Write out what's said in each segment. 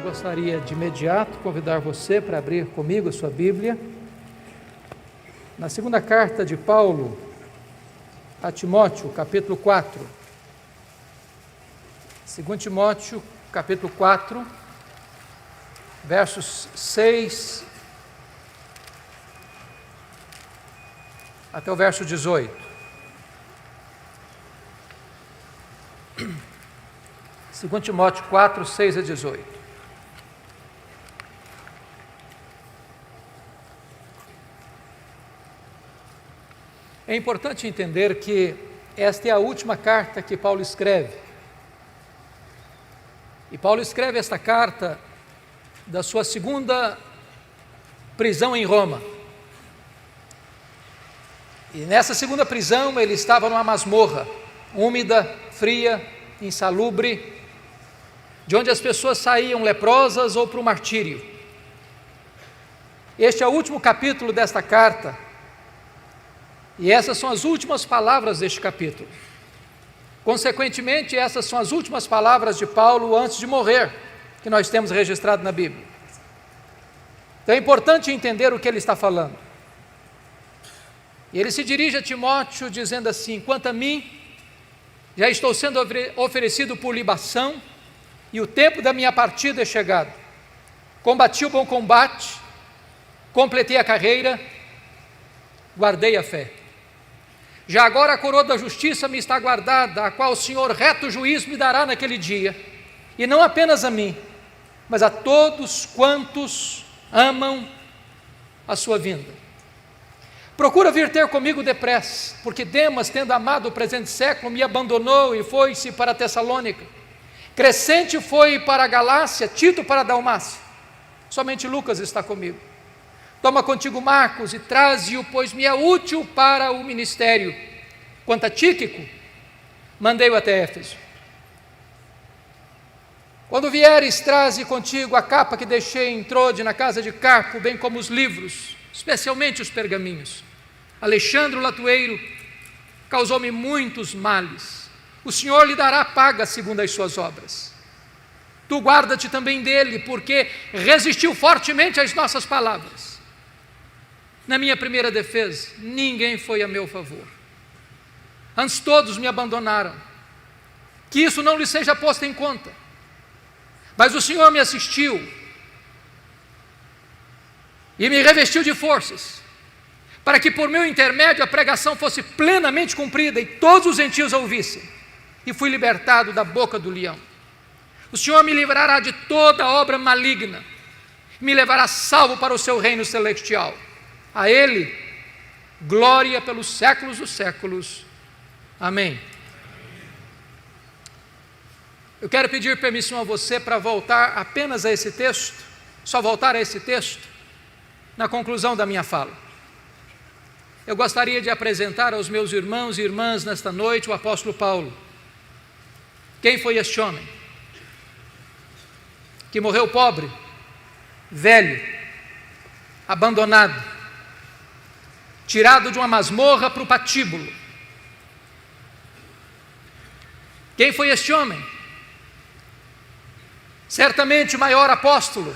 Gostaria de imediato convidar você para abrir comigo a sua Bíblia na segunda carta de Paulo a Timóteo, capítulo 4. 2 Timóteo, capítulo 4, versos 6 até o verso 18. 2 Timóteo 4, 6 a 18. É importante entender que esta é a última carta que Paulo escreve. E Paulo escreve esta carta da sua segunda prisão em Roma. E nessa segunda prisão ele estava numa masmorra, úmida, fria, insalubre, de onde as pessoas saíam leprosas ou para o martírio. Este é o último capítulo desta carta. E essas são as últimas palavras deste capítulo. Consequentemente, essas são as últimas palavras de Paulo antes de morrer, que nós temos registrado na Bíblia. Então é importante entender o que ele está falando. E ele se dirige a Timóteo dizendo assim: quanto a mim, já estou sendo oferecido por libação, e o tempo da minha partida é chegado. Combati o bom combate, completei a carreira, guardei a fé. Já agora a coroa da justiça me está guardada, a qual o Senhor reto juiz me dará naquele dia, e não apenas a mim, mas a todos quantos amam a sua vinda. Procura vir ter comigo depressa, porque Demas, tendo amado o presente século, me abandonou e foi-se para Tessalônica. Crescente foi para a Galácia, Tito para a Dalmácia. Somente Lucas está comigo. Toma contigo Marcos e traze-o, pois me é útil para o ministério. Quanto a Tíquico, mandei-o até Éfeso. Quando vieres, traze contigo a capa que deixei em Trode, na casa de Carpo, bem como os livros, especialmente os pergaminhos. Alexandre o latueiro causou-me muitos males. O Senhor lhe dará paga segundo as suas obras. Tu guarda-te também dele, porque resistiu fortemente às nossas palavras. Na minha primeira defesa, ninguém foi a meu favor. Antes todos me abandonaram. Que isso não lhe seja posto em conta. Mas o Senhor me assistiu e me revestiu de forças, para que por meu intermédio a pregação fosse plenamente cumprida e todos os gentios a ouvissem. E fui libertado da boca do leão. O Senhor me livrará de toda obra maligna, me levará salvo para o seu reino celestial. A Ele, glória pelos séculos dos séculos. Amém. Eu quero pedir permissão a você para voltar apenas a esse texto, só voltar a esse texto, na conclusão da minha fala. Eu gostaria de apresentar aos meus irmãos e irmãs nesta noite o apóstolo Paulo. Quem foi este homem? Que morreu pobre, velho, abandonado, tirado de uma masmorra para o patíbulo. Quem foi este homem? Certamente o maior apóstolo,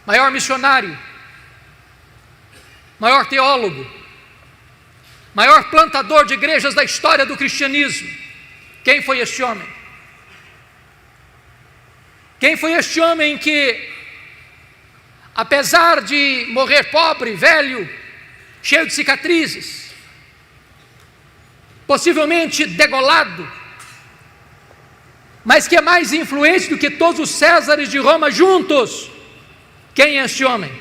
maior missionário, maior teólogo, maior plantador de igrejas da história do cristianismo. Quem foi este homem? Quem foi este homem que, apesar de morrer pobre, velho, cheio de cicatrizes, possivelmente degolado, mas que é mais influente do que todos os Césares de Roma juntos? Quem é este homem?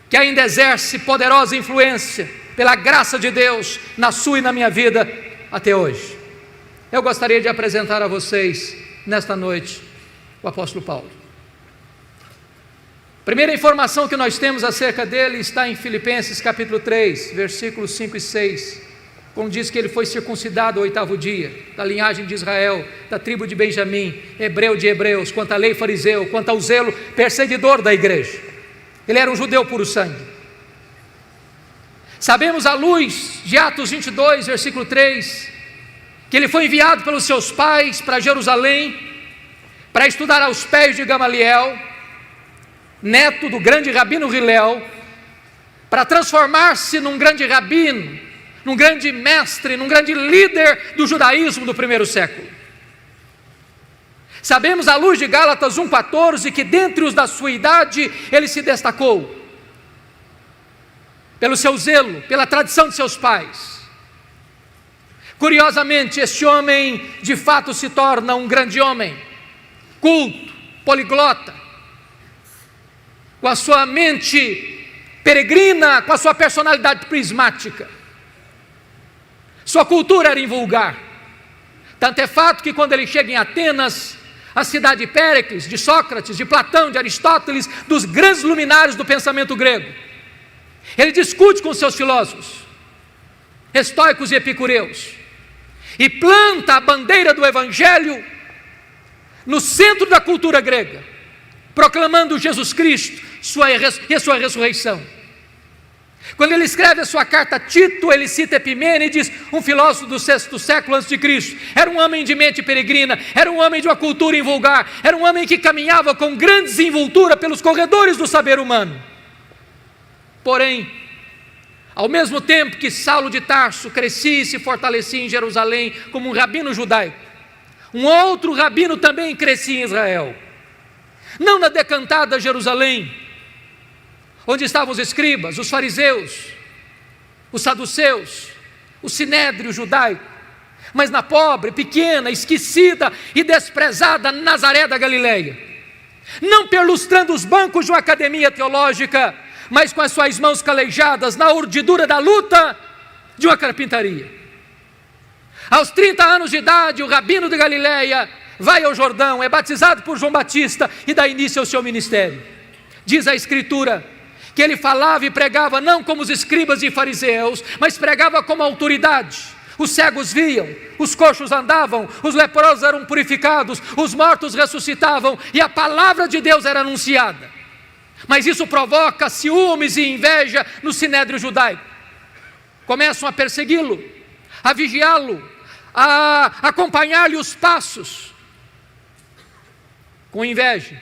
Que ainda exerce poderosa influência, pela graça de Deus, na sua e na minha vida, até hoje. Eu gostaria de apresentar a vocês, nesta noite, o apóstolo Paulo. Primeira informação que nós temos acerca dele está em Filipenses capítulo 3, versículos 5 e 6, quando diz que ele foi circuncidado ao 8º dia, da linhagem de Israel, da tribo de Benjamim, hebreu de hebreus, quanto à lei fariseu, quanto ao zelo perseguidor da igreja. Ele era um judeu puro sangue. Sabemos à luz de Atos 22, versículo 3, que ele foi enviado pelos seus pais para Jerusalém, para para estudar aos pés de Gamaliel, neto do grande rabino Hillel, para transformar-se num grande rabino, num grande mestre, num grande líder do judaísmo do primeiro século. Sabemos à luz de Gálatas 1,14 que dentre os da sua idade ele se destacou pelo seu zelo, pela tradição de seus pais. Curiosamente, este homem de fato se torna um grande homem, culto, poliglota, com a sua mente peregrina, com a sua personalidade prismática. Sua cultura era invulgar. Tanto é fato que quando ele chega em Atenas, a cidade de Péricles, de Sócrates, de Platão, de Aristóteles, dos grandes luminares do pensamento grego, ele discute com seus filósofos, estoicos e epicureus, e planta a bandeira do Evangelho no centro da cultura grega, proclamando Jesus Cristo e a sua ressurreição. Quando ele escreve a sua carta a Tito, ele cita Epimênides, um filósofo do 6º século a.C. Era um homem de mente peregrina, era um homem de uma cultura invulgar, era um homem que caminhava com grande desenvoltura pelos corredores do saber humano. Porém, ao mesmo tempo que Saulo de Tarso crescia e se fortalecia em Jerusalém como um rabino judaico, um outro rabino também crescia em Israel. Não na decantada Jerusalém, onde estavam os escribas, os fariseus, os saduceus, o sinédrio judaico, mas na pobre, pequena, esquecida e desprezada Nazaré da Galileia, não perlustrando os bancos de uma academia teológica, mas com as suas mãos calejadas na urdidura da luta de uma carpintaria. Aos 30 anos de idade, o rabino de Galileia vai ao Jordão, é batizado por João Batista e dá início ao seu ministério. Diz a Escritura que ele falava e pregava não como os escribas e fariseus, mas pregava como autoridade. Os cegos viam, os coxos andavam, os leprosos eram purificados, os mortos ressuscitavam e a palavra de Deus era anunciada. Mas isso provoca ciúmes e inveja no sinédrio judaico. Começam a persegui-lo, a vigiá-lo, a acompanhar-lhe os passos, com inveja.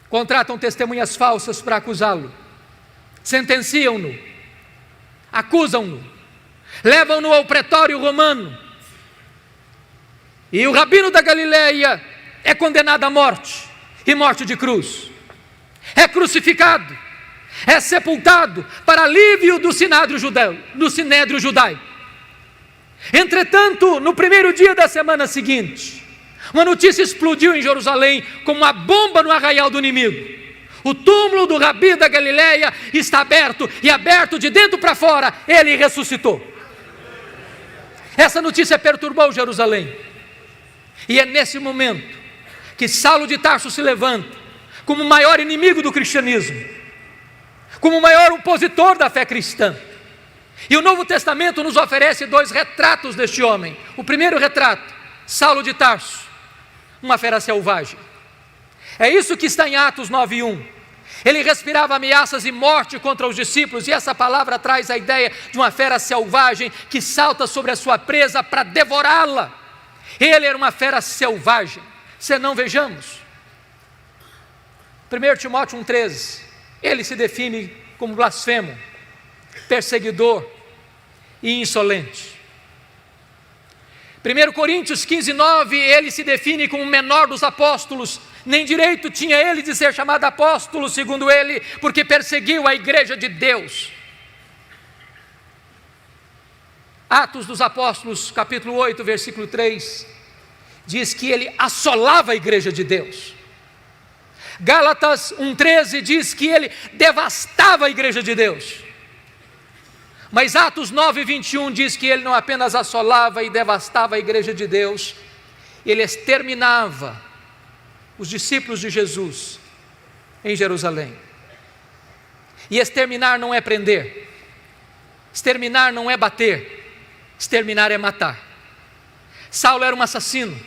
Contratam testemunhas falsas para acusá-lo, sentenciam-no, acusam-no, levam-no ao pretório romano, e o rabino da Galileia é condenado à morte, e morte de cruz, é crucificado, é sepultado para alívio do sinédrio judaico. Entretanto, no primeiro dia da semana seguinte, uma notícia explodiu em Jerusalém como uma bomba no arraial do inimigo. O túmulo do Rabi da Galileia está aberto, e aberto de dentro para fora, ele ressuscitou. Essa notícia perturbou Jerusalém, e é nesse momento que Saulo de Tarso se levanta como o maior inimigo do cristianismo, como o maior opositor da fé cristã. E o Novo Testamento nos oferece 2 retratos deste homem. O primeiro retrato, Saulo de Tarso, uma fera selvagem. É isso que está em Atos 9:1. Ele respirava ameaças e morte contra os discípulos, e essa palavra traz a ideia de uma fera selvagem que salta sobre a sua presa para devorá-la. Ele era uma fera selvagem. Senão, vejamos 1 Timóteo 1,13, ele se define como blasfemo, perseguidor e insolente. 1 Coríntios 15:9, ele se define como o menor dos apóstolos, nem direito tinha ele de ser chamado apóstolo, segundo ele, porque perseguiu a igreja de Deus. Atos dos Apóstolos, capítulo 8, versículo 3, diz que ele assolava a igreja de Deus. Gálatas 1,13 diz que ele devastava a igreja de Deus. Mas Atos 9:21 diz que ele não apenas assolava e devastava a igreja de Deus, ele exterminava os discípulos de Jesus em Jerusalém. E exterminar não é prender, exterminar não é bater, exterminar é matar. Saulo era um assassino,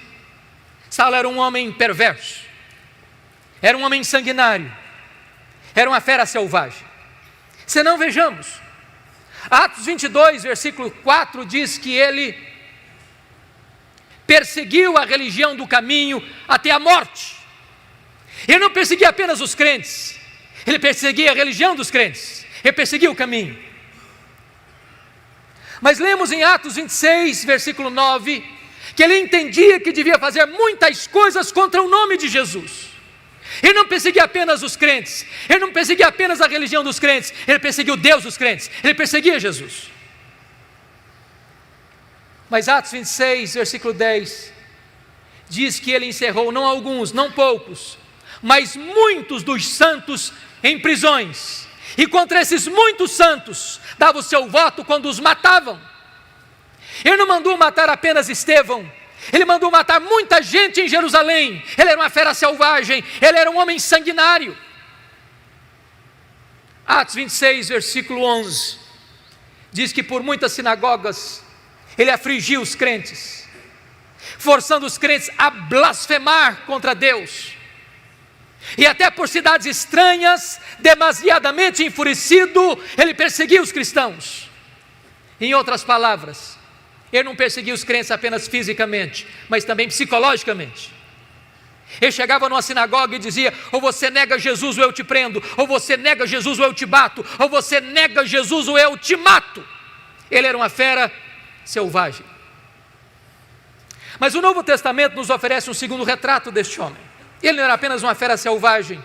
Saulo era um homem perverso, era um homem sanguinário, era uma fera selvagem. Senão, vejamos, Atos 22, versículo 4 diz que ele perseguiu a religião do caminho até a morte. Ele não perseguia apenas os crentes, ele perseguia a religião dos crentes, ele perseguia o caminho. Mas lemos em Atos 26, versículo 9, que ele entendia que devia fazer muitas coisas contra o nome de Jesus. Ele não perseguia apenas os crentes, ele não perseguia apenas a religião dos crentes, ele perseguia o Deus dos crentes, ele perseguia Jesus. Mas Atos 26, versículo 10, diz que ele encerrou não alguns, não poucos, mas muitos dos santos em prisões. E contra esses muitos santos, dava o seu voto quando os matavam. Ele não mandou matar apenas Estevão, ele mandou matar muita gente em Jerusalém. Ele era uma fera selvagem, ele era um homem sanguinário. Atos 26, versículo 11, diz que por muitas sinagogas, ele afligiu os crentes, forçando os crentes a blasfemar contra Deus. E até por cidades estranhas, demasiadamente enfurecido, ele perseguia os cristãos. Em outras palavras, ele não perseguia os crentes apenas fisicamente, mas também psicologicamente. Ele chegava numa sinagoga e dizia: ou você nega Jesus ou eu te prendo, ou você nega Jesus ou eu te bato, ou você nega Jesus ou eu te mato. Ele era uma fera selvagem. Mas o Novo Testamento nos oferece um segundo retrato deste homem. Ele não era apenas uma fera selvagem,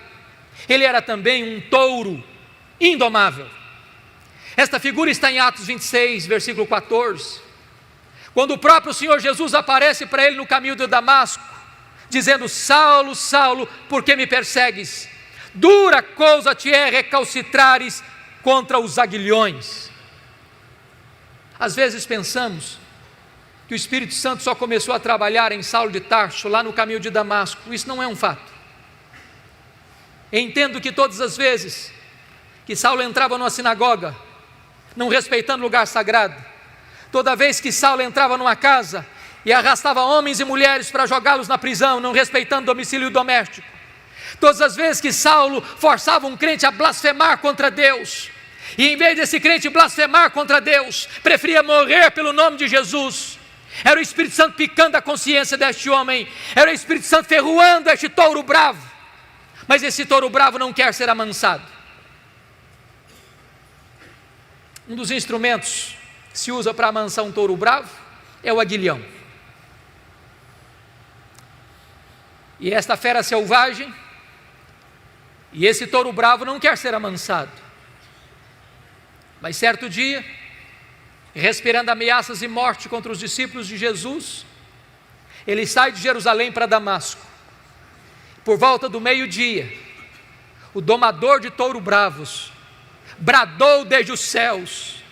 ele era também um touro indomável. Esta figura está em Atos 26, versículo 14, quando o próprio Senhor Jesus aparece para ele no caminho de Damasco, dizendo: Saulo, Saulo, por que me persegues? Dura coisa te é recalcitrares contra os aguilhões. Às vezes pensamos que o Espírito Santo só começou a trabalhar em Saulo de Tarso, lá no caminho de Damasco. Isso não é um fato. Eu entendo que todas as vezes que Saulo entrava numa sinagoga, não respeitando o lugar sagrado, toda vez que Saulo entrava numa casa e arrastava homens e mulheres para jogá-los na prisão, não respeitando o domicílio doméstico, todas as vezes que Saulo forçava um crente a blasfemar contra Deus, e em vez desse crente blasfemar contra Deus, preferia morrer pelo nome de Jesus, era o Espírito Santo picando a consciência deste homem, era o Espírito Santo ferroando este touro bravo. Mas esse touro bravo não quer ser amansado. Um dos instrumentos que se usa para amansar um touro bravo é o aguilhão. E esta fera selvagem, e esse touro bravo não quer ser amansado. Mas certo dia, respirando ameaças de morte contra os discípulos de Jesus, ele sai de Jerusalém para Damasco. Por volta do meio-dia, o domador de touro bravos bradou desde os céus: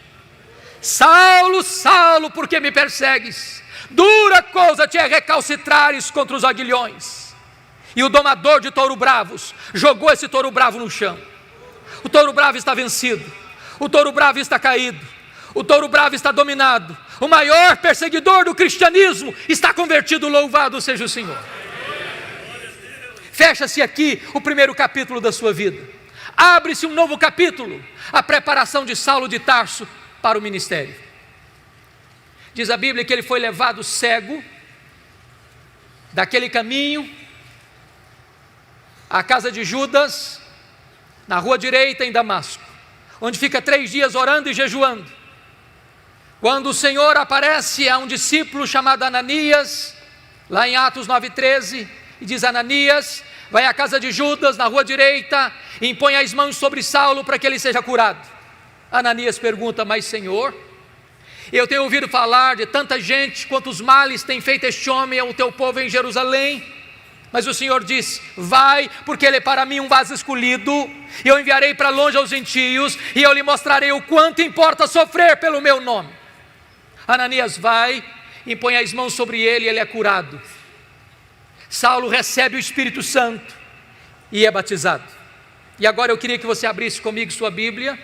Saulo, Saulo, por que me persegues? Dura coisa te é recalcitrares contra os aguilhões. E o domador de touro bravos jogou esse touro bravo no chão. O touro bravo está vencido, o touro bravo está caído, o touro bravo está dominado, o maior perseguidor do cristianismo está convertido, louvado seja o Senhor. Fecha-se aqui o primeiro capítulo da sua vida, abre-se um novo capítulo, a preparação de Saulo de Tarso para o ministério. Diz a Bíblia que ele foi levado cego daquele caminho à casa de Judas, na rua direita em Damasco, onde fica 3 dias orando e jejuando. Quando o Senhor aparece a um discípulo chamado Ananias, lá em Atos 9,13, e diz: Ananias, vai à casa de Judas, na rua direita, e impõe as mãos sobre Saulo para que ele seja curado. Ananias pergunta: mas Senhor, eu tenho ouvido falar de tanta gente, quantos males tem feito este homem ao teu povo em Jerusalém. Mas o Senhor diz: vai, porque ele é para mim um vaso escolhido, e eu enviarei para longe aos gentios, e eu lhe mostrarei o quanto importa sofrer pelo meu nome. Ananias vai, impõe as mãos sobre ele e ele é curado. Saulo recebe o Espírito Santo e é batizado. E agora eu queria que você abrisse comigo sua Bíblia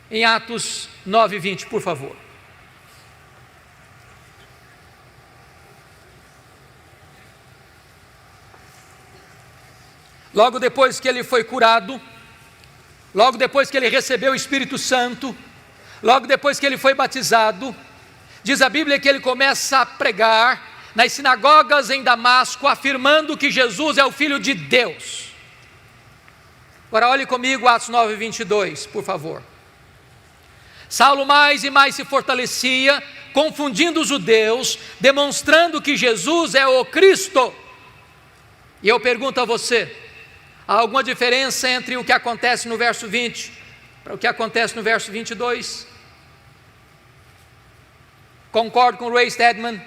em Atos 9:20, por favor. Logo depois que ele foi curado, logo depois que ele recebeu o Espírito Santo, logo depois que ele foi batizado, diz a Bíblia que ele começa a pregar nas sinagogas em Damasco, afirmando que Jesus é o Filho de Deus. Agora olhe comigo Atos 9:22, por favor. Saulo mais e mais se fortalecia, confundindo os judeus, demonstrando que Jesus é o Cristo. E eu pergunto a você, há alguma diferença entre o que acontece no verso 20 para o que acontece no verso 22? Concordo com Ray Stedman,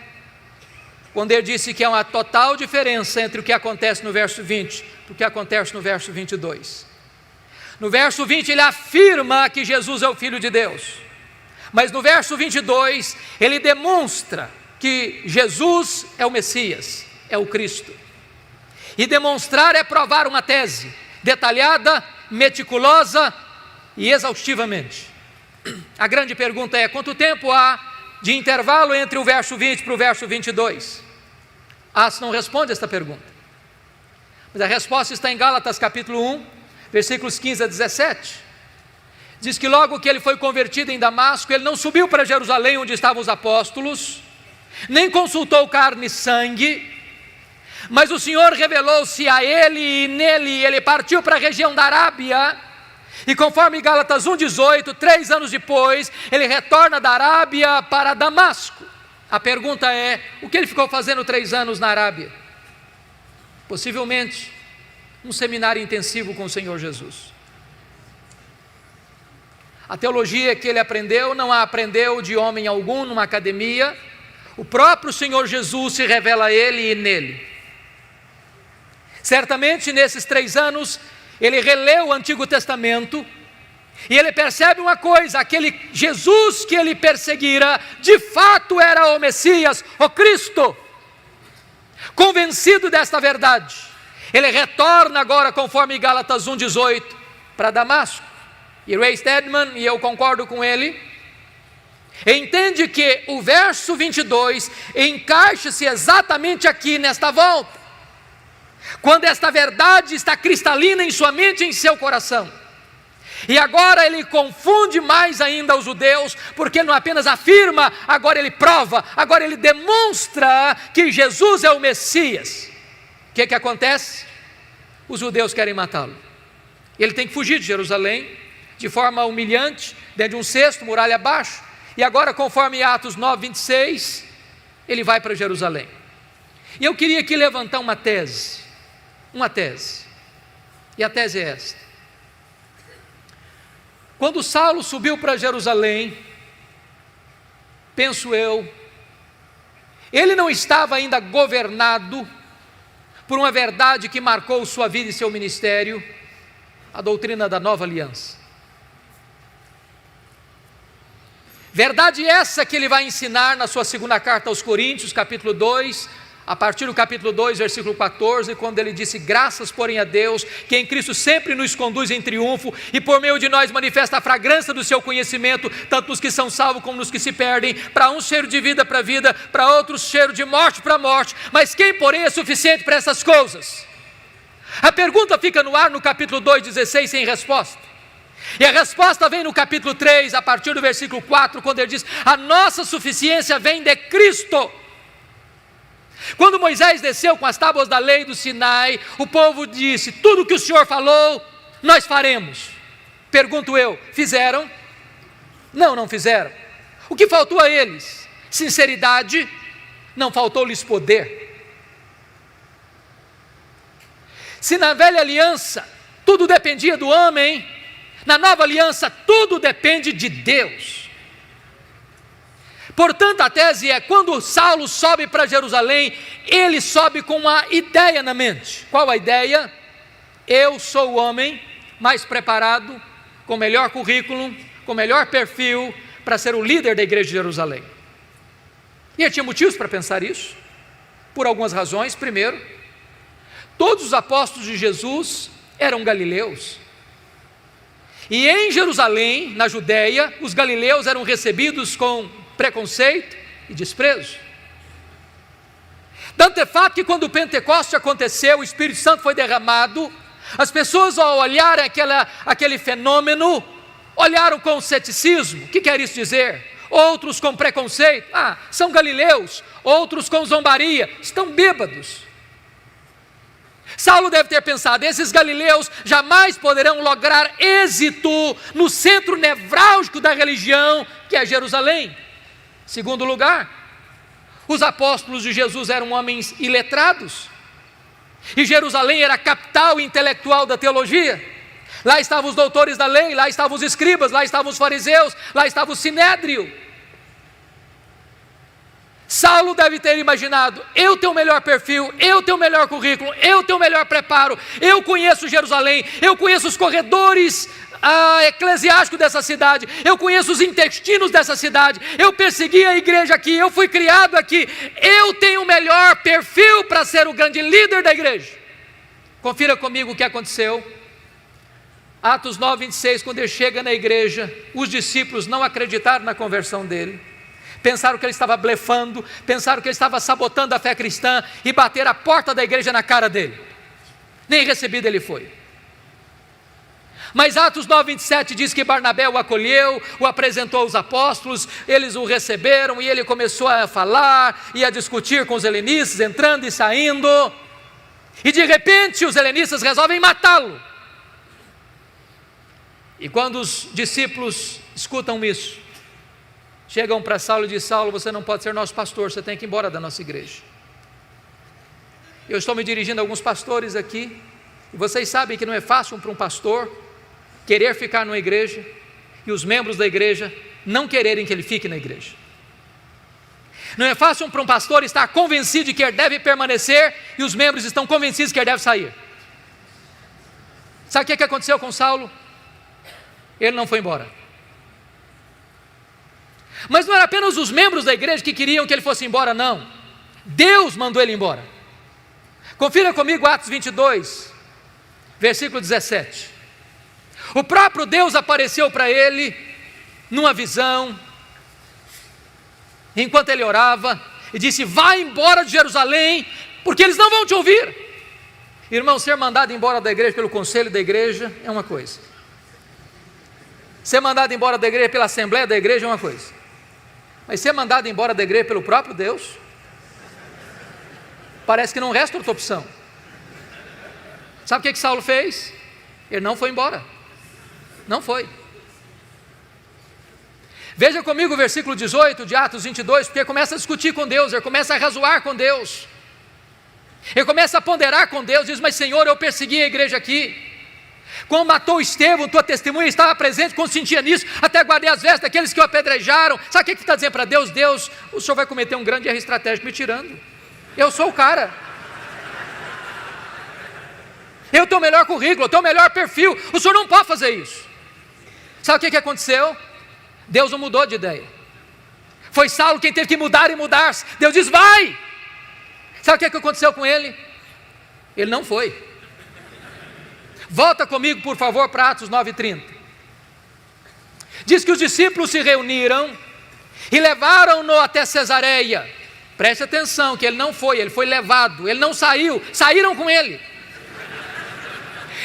quando ele disse que há uma total diferença entre o que acontece no verso 20 e o que acontece no verso 22. No verso 20 ele afirma que Jesus é o Filho de Deus, mas no verso 22 ele demonstra que Jesus é o Messias, é o Cristo. E demonstrar é provar uma tese, detalhada, meticulosa e exaustivamente. A grande pergunta é, quanto tempo há de intervalo entre o verso 20 para o verso 22? Atos não responde esta pergunta, mas a resposta está em Gálatas capítulo 1, versículos 15 a 17. Diz que logo que ele foi convertido em Damasco, ele não subiu para Jerusalém onde estavam os apóstolos, nem consultou carne e sangue, mas o Senhor revelou-se a ele, e nele ele partiu para a região da Arábia, e conforme Gálatas 1,18, 3 anos depois, ele retorna da Arábia para Damasco. A pergunta é, o que ele ficou fazendo 3 anos na Arábia? Possivelmente, um seminário intensivo com o Senhor Jesus. A teologia que ele aprendeu, não a aprendeu de homem algum, numa academia. O próprio Senhor Jesus se revela a ele e nele. Certamente nesses 3 anos, ele releu o Antigo Testamento, e ele percebe uma coisa, aquele Jesus que ele perseguira, de fato era o Messias, o Cristo. Convencido desta verdade, ele retorna agora, conforme Gálatas 1,18, para Damasco. E Ray Stedman, e eu concordo com ele, entende que o verso 22 encaixa-se exatamente aqui nesta volta, quando esta verdade está cristalina em sua mente e em seu coração. E agora ele confunde mais ainda os judeus, porque não apenas afirma, agora ele prova, agora ele demonstra que Jesus é o Messias. O que acontece? Os judeus querem matá-lo. Ele tem que fugir de Jerusalém, de forma humilhante, dentro de um cesto, muralha abaixo, e agora, conforme Atos 9:26, ele vai para Jerusalém. E eu queria aqui levantar uma tese, e a tese é esta: quando Saulo subiu para Jerusalém, penso eu, ele não estava ainda governado por uma verdade que marcou sua vida e seu ministério, a doutrina da nova aliança. Verdade essa que ele vai ensinar na sua segunda carta aos Coríntios, capítulo 2, a partir do capítulo 2, versículo 14, quando ele disse: graças, porém, a Deus, que em Cristo sempre nos conduz em triunfo, e por meio de nós manifesta a fragrância do seu conhecimento, tanto nos que são salvos como nos que se perdem. Para uns cheiro de vida para vida, para outros cheiro de morte para morte, mas quem, porém, é suficiente para essas coisas? A pergunta fica no ar no capítulo 2:16 sem resposta. E a resposta vem no capítulo 3, a partir do versículo 4, quando ele diz: a nossa suficiência vem de Cristo. Quando Moisés desceu com as tábuas da lei do Sinai, o povo disse: tudo que o Senhor falou, nós faremos. Pergunto eu, fizeram? Não, não fizeram. O que faltou a eles? Sinceridade. Não faltou-lhes poder. Se na velha aliança tudo dependia do homem, na nova aliança tudo depende de Deus. Portanto, a tese é: quando Saulo sobe para Jerusalém, ele sobe com uma ideia na mente. Qual a ideia? Eu sou o homem mais preparado, com melhor currículo, com melhor perfil, para ser o líder da igreja de Jerusalém. E ele tinha motivos para pensar isso, por algumas razões. Primeiro, todos os apóstolos de Jesus eram galileus. E em Jerusalém, na Judéia, os galileus eram recebidos com preconceito e desprezo. Tanto é fato que quando o Pentecoste aconteceu, o Espírito Santo foi derramado, as pessoas, ao olharem aquele fenômeno, olharam com ceticismo. O que quer isso dizer? outros com preconceito, são galileus, outros com zombaria, estão bêbados. Saulo deve ter pensado, esses galileus jamais poderão lograr êxito no centro nevrálgico da religião, que é Jerusalém. Segundo lugar, os apóstolos de Jesus eram homens iletrados, e Jerusalém era a capital intelectual da teologia. Lá estavam os doutores da lei, lá estavam os escribas, lá estavam os fariseus, lá estava o sinédrio. Saulo deve ter imaginado, eu tenho o melhor perfil, eu tenho o melhor currículo, eu tenho o melhor preparo, eu conheço Jerusalém, eu conheço os corredores eclesiásticos dessa cidade, eu conheço os intestinos dessa cidade, eu persegui a igreja aqui, eu fui criado aqui, eu tenho o melhor perfil para ser o grande líder da igreja. Confira comigo o que aconteceu. Atos 9, 26, quando ele chega na igreja, os discípulos não acreditaram na conversão dele, pensaram que ele estava blefando, pensaram que ele estava sabotando a fé cristã e bateram a porta da igreja na cara dele. Nem recebido ele foi. Mas Atos 9, 27 diz que Barnabé o acolheu, o apresentou aos apóstolos, eles o receberam e ele começou a falar e a discutir com os helenistas, entrando e saindo, e de repente os helenistas resolvem matá-lo. E quando os discípulos escutam isso, chegam para Saulo e dizem, Saulo, você não pode ser nosso pastor, você tem que ir embora da nossa igreja. Eu estou me dirigindo a alguns pastores aqui, e vocês sabem que não é fácil para um pastor querer ficar numa igreja, e os membros da igreja não quererem que ele fique na igreja. Não é fácil para um pastor estar convencido de que ele deve permanecer, e os membros estão convencidos que ele deve sair. Sabe o que aconteceu com Saulo? Ele não foi embora. Mas não era apenas os membros da igreja que queriam que ele fosse embora, não. Deus mandou ele embora. Confira comigo Atos 22, versículo 17. O próprio Deus apareceu para ele numa visão, enquanto ele orava, e disse, vai embora de Jerusalém, porque eles não vão te ouvir. Irmão, ser mandado embora da igreja pelo conselho da igreja é uma coisa. Ser mandado embora da igreja pela assembleia da igreja é uma coisa. Mas ser mandado embora da igreja pelo próprio Deus, parece que não resta outra opção. Sabe o que Saulo fez? Ele não foi embora. Não foi. Veja comigo o versículo 18 de Atos 22, porque ele começa a discutir com Deus, ele começa a razoar com Deus, ele começa a ponderar com Deus, diz, mas Senhor, eu persegui a igreja aqui, quando matou Estevão, tua testemunha estava presente, consentia nisso, até guardei as vestes daqueles que o apedrejaram. Sabe o que está dizendo para Deus? Deus, o Senhor vai cometer um grande erro estratégico me tirando, eu sou o cara, eu tenho o melhor currículo, eu tenho o melhor perfil, o Senhor não pode fazer isso. Sabe o que aconteceu? Deus não mudou de ideia, foi Saulo quem teve que mudar e mudar-se. Deus diz, vai. Sabe o que aconteceu com ele? Ele não foi. Volta comigo, por favor, para Atos 9:30. Diz que os discípulos se reuniram e levaram-no até Cesareia. Preste atenção, que ele não foi, ele foi levado, ele não saiu, saíram com ele.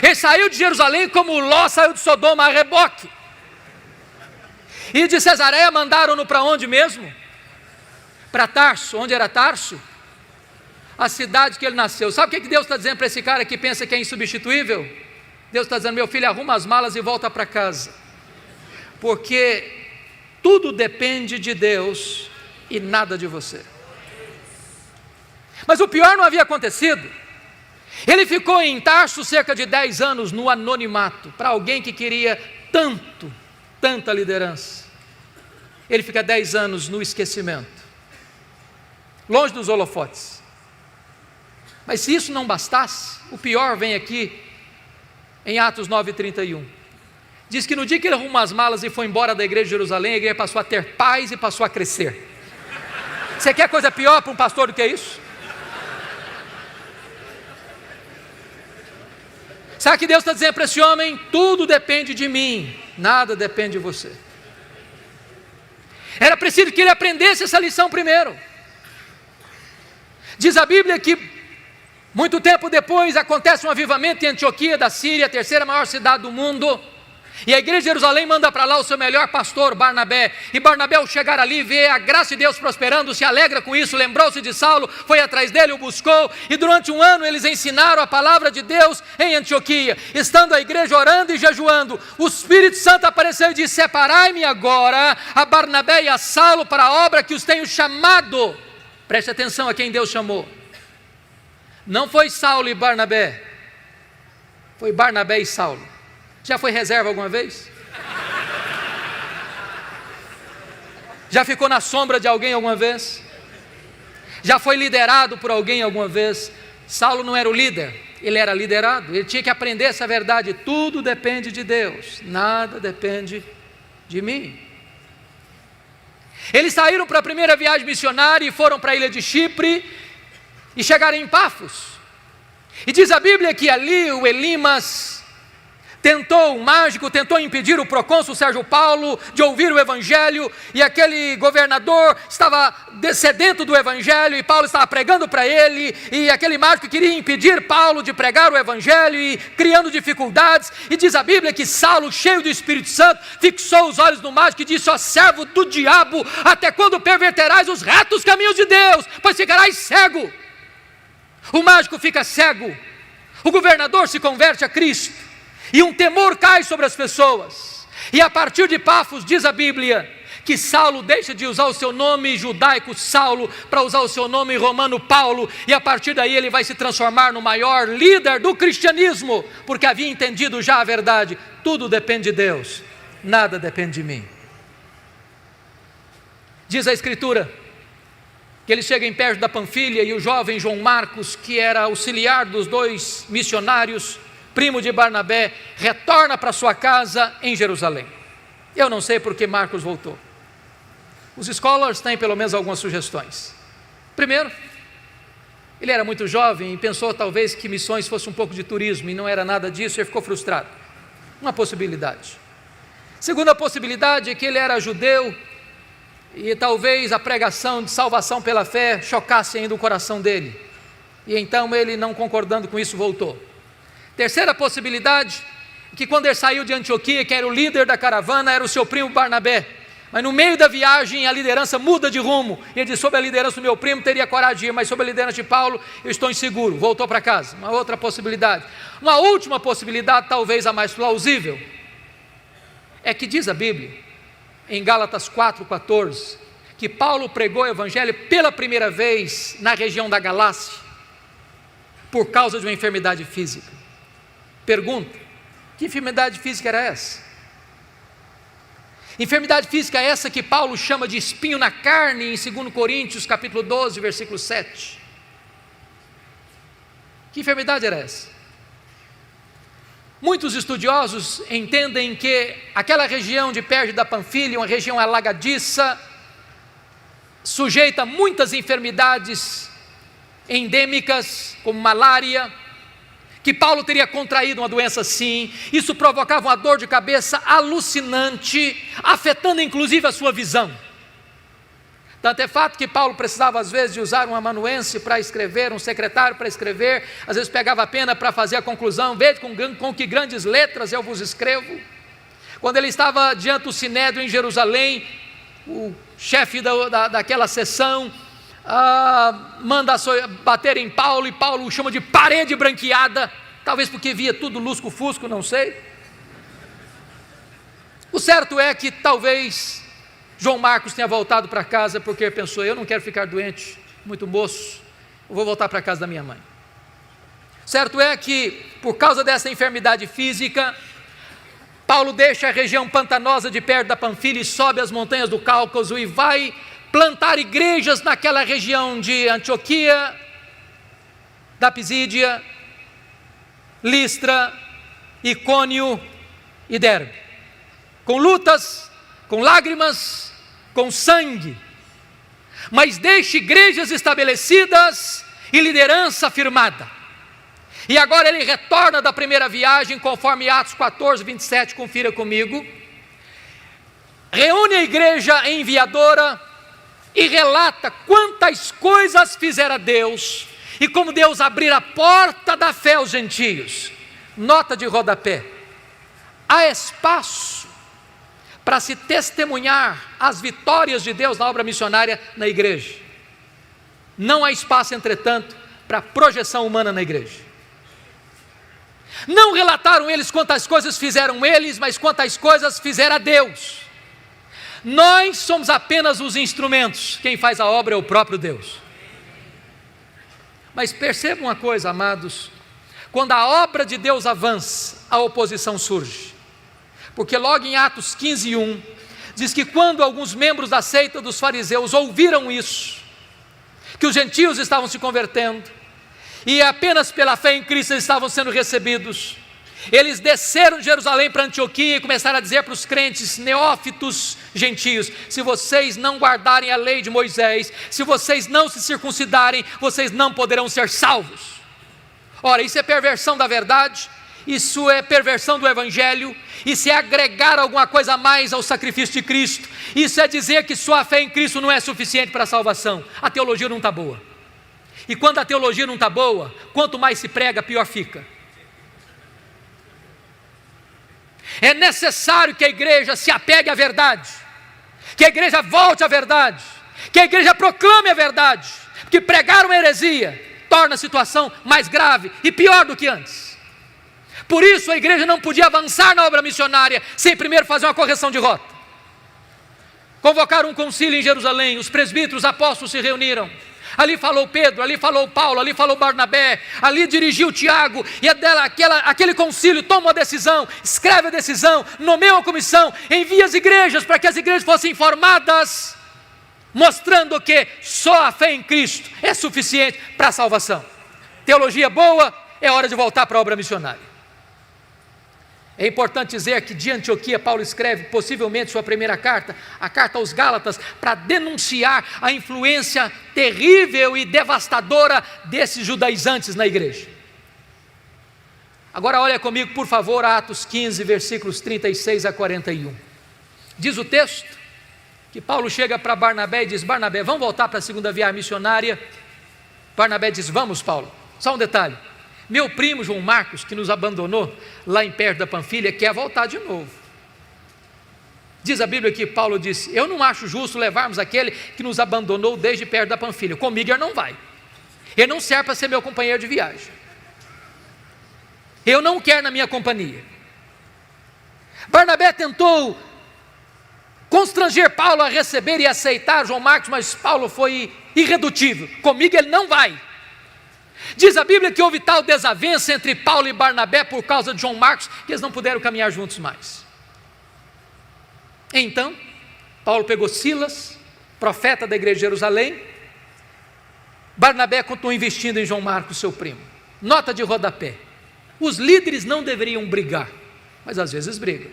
Ele saiu de Jerusalém como Ló saiu de Sodoma a reboque. E de Cesareia mandaram-no para onde mesmo? Para Tarso. Onde era Tarso? A cidade que ele nasceu. Sabe o que Deus está dizendo para esse cara que pensa que é insubstituível? Deus está dizendo, meu filho, arruma as malas e volta para casa, porque tudo depende de Deus e nada de você. Mas o pior não havia acontecido. Ele ficou em Tarso cerca de 10 anos no anonimato, para alguém que queria tanta liderança. Ele fica 10 anos no esquecimento, longe dos holofotes. Mas se isso não bastasse, o pior vem aqui em Atos 9:31. Diz que no dia que ele arrumou as malas e foi embora da igreja de Jerusalém, a igreja passou a ter paz e passou a crescer. Você quer coisa pior para um pastor do que isso? Sabe o que Deus está dizendo para esse homem? Tudo depende de mim, nada depende de você. Era preciso que ele aprendesse essa lição primeiro. Diz a Bíblia que muito tempo depois acontece um avivamento em Antioquia da Síria, a terceira maior cidade do mundo, E a igreja de Jerusalém manda para lá o seu melhor pastor, Barnabé. E Barnabé, ao chegar ali, vê a graça de Deus prosperando, se alegra com isso, lembrou-se de Saulo, foi atrás dele, o buscou. E durante um ano eles ensinaram a palavra de Deus em Antioquia. Estando a igreja orando e jejuando, o Espírito Santo apareceu e disse: separai-me agora a Barnabé e a Saulo para a obra que os tenho chamado. Preste atenção a quem Deus chamou. Não foi Saulo e Barnabé, foi Barnabé e Saulo. Já foi reserva alguma vez? Já ficou na sombra de alguém alguma vez? Já foi liderado por alguém alguma vez? Saulo não era o líder, ele era liderado. Ele tinha que aprender essa verdade: tudo depende de Deus, nada depende de mim. Eles saíram para a primeira viagem missionária e foram para a ilha de Chipre e chegaram em Pafos. E diz a Bíblia que ali o Elimas o mágico tentou impedir o procônsul Sérgio Paulo de ouvir o evangelho, e aquele governador estava sedento do evangelho, e Paulo estava pregando para ele, e aquele mágico queria impedir Paulo de pregar o evangelho, e criando dificuldades. E diz a Bíblia que Saulo, cheio do Espírito Santo, fixou os olhos no mágico e disse: ó servo do diabo, até quando perverterás os retos caminhos de Deus, pois ficarás cego. O mágico fica cego, o governador se converte a Cristo, e um temor cai sobre as pessoas. E a partir de Pafos, diz a Bíblia, que Saulo deixa de usar o seu nome judaico Saulo para usar o seu nome romano Paulo, e a partir daí ele vai se transformar no maior líder do cristianismo, porque havia entendido já a verdade: tudo depende de Deus, nada depende de mim. Diz a Escritura que ele chega em perto da Panfilha, e o jovem João Marcos, que era auxiliar dos dois missionários, primo de Barnabé, retorna para sua casa em Jerusalém. Eu não sei por que Marcos voltou. Os scholars têm pelo menos algumas sugestões. Primeiro, ele era muito jovem e pensou talvez que missões fosse um pouco de turismo, e não era nada disso, e ficou frustrado. Uma possibilidade. Segunda possibilidade é que ele era judeu, e talvez a pregação de salvação pela fé chocasse ainda o coração dele, e então ele, não concordando com isso, voltou. Terceira possibilidade, que quando ele saiu de Antioquia, que era o líder da caravana, era o seu primo Barnabé, mas no meio da viagem a liderança muda de rumo, e ele diz: sob a liderança do meu primo teria coragem de ir, mas sob a liderança de Paulo eu estou inseguro, voltou para casa. Uma outra possibilidade. Uma última possibilidade, talvez a mais plausível, é que diz a Bíblia, em Gálatas 4,14, que Paulo pregou o evangelho pela primeira vez na região da Galácia, por causa de uma enfermidade física. Pergunta: que enfermidade física era essa? Enfermidade física essa que Paulo chama de espinho na carne, em 2 Coríntios capítulo 12, versículo 7. Que enfermidade era essa? Muitos estudiosos entendem que aquela região de Perge da Panfilha, uma região alagadiça, sujeita a muitas enfermidades endêmicas, como malária, que Paulo teria contraído uma doença assim. Isso provocava uma dor de cabeça alucinante, afetando inclusive a sua visão. Tanto é fato que Paulo precisava às vezes de usar um amanuense para escrever, um secretário para escrever, às vezes pegava a pena para fazer a conclusão: veja com que grandes letras eu vos escrevo. Quando ele estava diante do Sinédrio em Jerusalém, o chefe daquela sessão manda bater em Paulo, e Paulo o chama de parede branqueada, talvez porque via tudo lusco-fusco, não sei. O certo é que talvez João Marcos tenha voltado para casa porque pensou: eu não quero ficar doente, muito moço, eu vou voltar para a casa da minha mãe. Certo é que, por causa dessa enfermidade física, Paulo deixa a região pantanosa de perto da Panfilha e sobe as montanhas do Cáucaso e vai plantar igrejas naquela região de Antioquia, da Pisídia, Listra, Icônio e Derbe, com lutas, com lágrimas, com sangue, mas deixa igrejas estabelecidas e liderança firmada. E agora ele retorna da primeira viagem, conforme Atos 14, 27, confira comigo. Reúne a igreja enviadora e relata quantas coisas fizera Deus e como Deus abrira a porta da fé aos gentios. Nota de rodapé: há espaço para se testemunhar as vitórias de Deus na obra missionária na igreja. Não há espaço, entretanto, para projeção humana na igreja. Não relataram eles quantas coisas fizeram eles, mas quantas coisas fizera Deus. Nós somos apenas os instrumentos, quem faz a obra é o próprio Deus. Mas percebam uma coisa, amados, quando a obra de Deus avança, a oposição surge. Porque logo em Atos 15:1, diz que quando alguns membros da seita dos fariseus ouviram isso, que os gentios estavam se convertendo, e apenas pela fé em Cristo eles estavam sendo recebidos, eles desceram de Jerusalém para Antioquia e começaram a dizer para os crentes neófitos gentios: se vocês não guardarem a lei de Moisés, se vocês não se circuncidarem, vocês não poderão ser salvos. Ora, isso é perversão da verdade, isso é perversão do Evangelho, isso é agregar alguma coisa a mais ao sacrifício de Cristo, isso é dizer que só a fé em Cristo não é suficiente para a salvação. A teologia não está boa, e quando a teologia não está boa, quanto mais se prega, pior fica. É necessário que a igreja se apegue à verdade, que a igreja volte à verdade, que a igreja proclame a verdade, porque pregar uma heresia torna a situação mais grave e pior do que antes. Por isso a igreja não podia avançar na obra missionária sem primeiro fazer uma correção de rota. Convocaram um concílio em Jerusalém, os presbíteros, os apóstolos se reuniram. Ali falou Pedro, ali falou Paulo, ali falou Barnabé, ali dirigiu Tiago, e aquele concílio toma uma decisão, escreve a decisão, nomeia uma comissão, envia as igrejas para que as igrejas fossem informadas, mostrando que só a fé em Cristo é suficiente para a salvação. Teologia boa, é hora de voltar para a obra missionária. É importante dizer que de Antioquia Paulo escreve possivelmente sua primeira carta, a carta aos Gálatas, para denunciar a influência terrível e devastadora desses judaizantes na igreja. Agora olha comigo, por favor, Atos 15, versículos 36 a 41. Diz o texto que Paulo chega para Barnabé e diz: Barnabé, vamos voltar para a segunda viagem missionária? Barnabé diz: vamos, Paulo. Só um detalhe: meu primo João Marcos, que nos abandonou lá em perto da Panfilha, quer voltar de novo. Diz a Bíblia que Paulo disse: eu não acho justo levarmos aquele que nos abandonou desde perto da Panfilha. Comigo ele não vai. Ele não serve para ser meu companheiro de viagem. Eu não quero na minha companhia. Barnabé tentou constranger Paulo a receber e aceitar João Marcos, mas Paulo foi irredutível. Comigo ele não vai. Diz a Bíblia que houve tal desavença entre Paulo e Barnabé por causa de João Marcos, que eles não puderam caminhar juntos mais. Então, Paulo pegou Silas, profeta da igreja de Jerusalém. Barnabé continuou investindo em João Marcos, seu primo. Nota de rodapé: os líderes não deveriam brigar, mas às vezes brigam.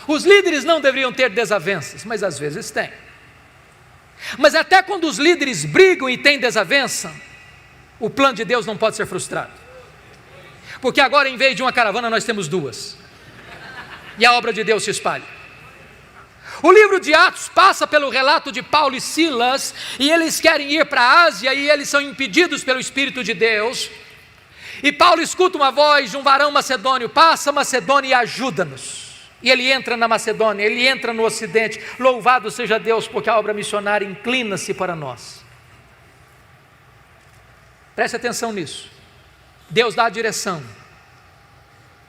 Os líderes não deveriam ter desavenças, mas às vezes têm. Mas até quando os líderes brigam e têm desavença, o plano de Deus não pode ser frustrado. Porque agora, em vez de uma caravana, nós temos duas. E a obra de Deus se espalha. O livro de Atos passa pelo relato de Paulo e Silas, e eles querem ir para a Ásia, e eles são impedidos pelo Espírito de Deus. E Paulo escuta uma voz de um varão macedônio: passa, Macedônia, e ajuda-nos. E ele entra na Macedônia, ele entra no Ocidente. Louvado seja Deus, porque a obra missionária inclina-se para nós. Preste atenção nisso. Deus dá a direção,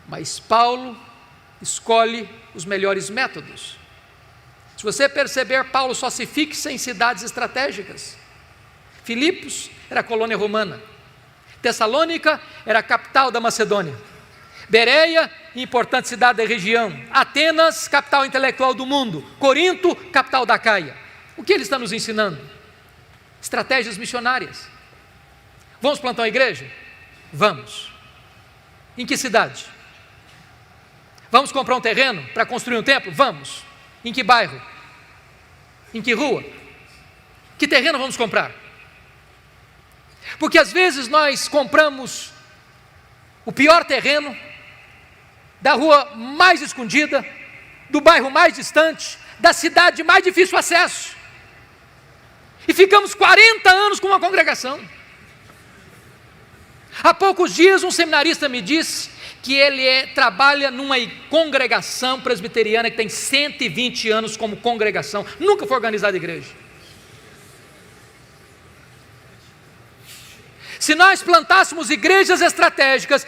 mas Paulo escolhe os melhores métodos. Se você perceber, Paulo só se fixa em cidades estratégicas. Filipos era colônia romana, Tessalônica era a capital da Macedônia, Bereia, importante cidade da região, Atenas, capital intelectual do mundo, Corinto, capital da Caia. O que ele está nos ensinando? Estratégias missionárias. Vamos plantar uma igreja? Vamos. Em que cidade? Vamos comprar um terreno para construir um templo? Vamos. Em que bairro? Em que rua? Que terreno vamos comprar? Porque às vezes nós compramos o pior terreno, da rua mais escondida, do bairro mais distante, da cidade de mais difícil acesso, e ficamos 40 anos com uma congregação. Há poucos dias um seminarista me disse que ele trabalha numa congregação presbiteriana que tem 120 anos como congregação, nunca foi organizada igreja. Se nós plantássemos igrejas estratégicas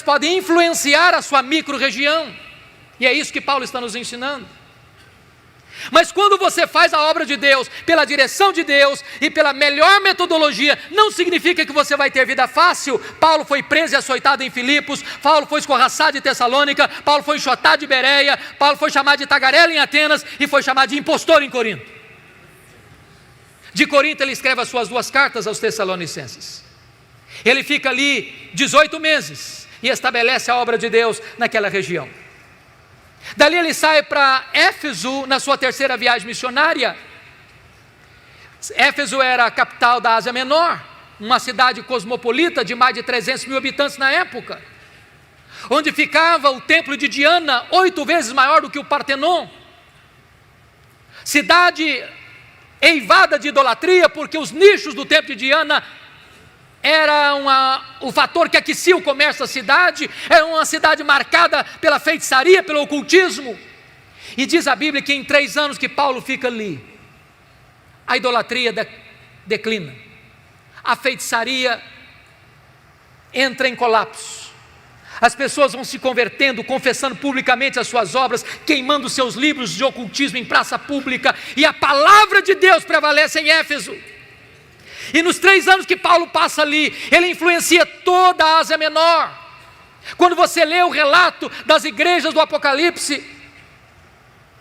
podem influenciar a sua micro-região, e é isso que Paulo está nos ensinando. Mas quando você faz a obra de Deus, pela direção de Deus e pela melhor metodologia, não significa que você vai ter vida fácil. Paulo foi preso e açoitado em Filipos, Paulo foi escorraçado em Tessalônica, Paulo foi enxotado de Bereia, Paulo foi chamado de tagarela em Atenas e foi chamado de impostor em Corinto. De Corinto ele escreve as suas 2 cartas aos Tessalonicenses. Ele fica ali 18 meses e estabelece a obra de Deus naquela região. Dali ele sai para Éfeso na sua 3ª viagem missionária. Éfeso era a capital da Ásia Menor, uma cidade cosmopolita de mais de 300 mil habitantes na época, onde ficava o templo de Diana, 8 vezes maior do que o Partenon. Cidade eivada de idolatria, porque os nichos do templo de Diana era o fator que aquecia o comércio da cidade, era uma cidade marcada pela feitiçaria, pelo ocultismo. E diz a Bíblia que em 3 anos que Paulo fica ali, a idolatria declina, a feitiçaria entra em colapso, as pessoas vão se convertendo, confessando publicamente as suas obras, queimando seus livros de ocultismo em praça pública, e a palavra de Deus prevalece em Éfeso. E nos 3 anos que Paulo passa ali, ele influencia toda a Ásia Menor. Quando você lê o relato das igrejas do Apocalipse,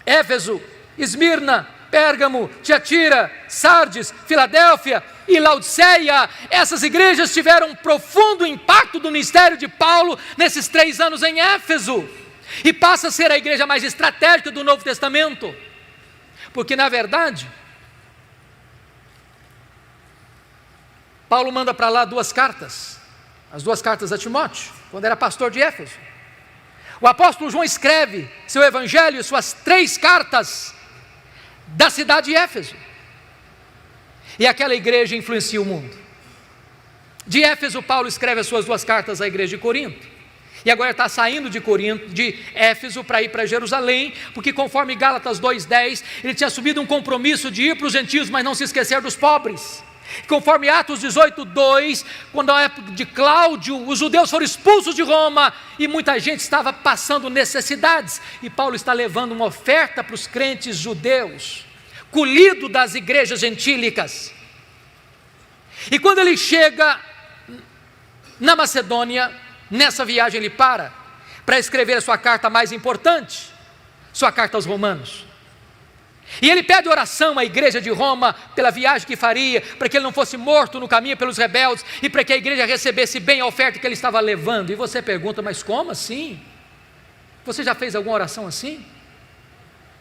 Éfeso, Esmirna, Pérgamo, Tiatira, Sardes, Filadélfia e Laodiceia, essas igrejas tiveram um profundo impacto do ministério de Paulo nesses 3 anos em Éfeso, e passa a ser a igreja mais estratégica do Novo Testamento, porque na verdade, Paulo manda para lá 2 cartas, as 2 cartas a Timóteo, quando era pastor de Éfeso. O apóstolo João escreve seu evangelho, suas 3 cartas da cidade de Éfeso, e aquela igreja influencia o mundo. De Éfeso, Paulo escreve as suas 2 cartas à igreja de Corinto, e agora está saindo de Éfeso para ir para Jerusalém, porque conforme Gálatas 2:10, ele tinha assumido um compromisso de ir para os gentios, mas não se esquecer dos pobres. Conforme Atos 18:2, quando na época de Cláudio, os judeus foram expulsos de Roma e muita gente estava passando necessidades, e Paulo está levando uma oferta para os crentes judeus, colhido das igrejas gentílicas. E quando ele chega na Macedônia, nessa viagem ele para escrever a sua carta mais importante, sua carta aos Romanos. E ele pede oração à igreja de Roma pela viagem que faria, para que ele não fosse morto no caminho pelos rebeldes, e para que a igreja recebesse bem a oferta que ele estava levando. E você pergunta, mas como assim? Você já fez alguma oração assim?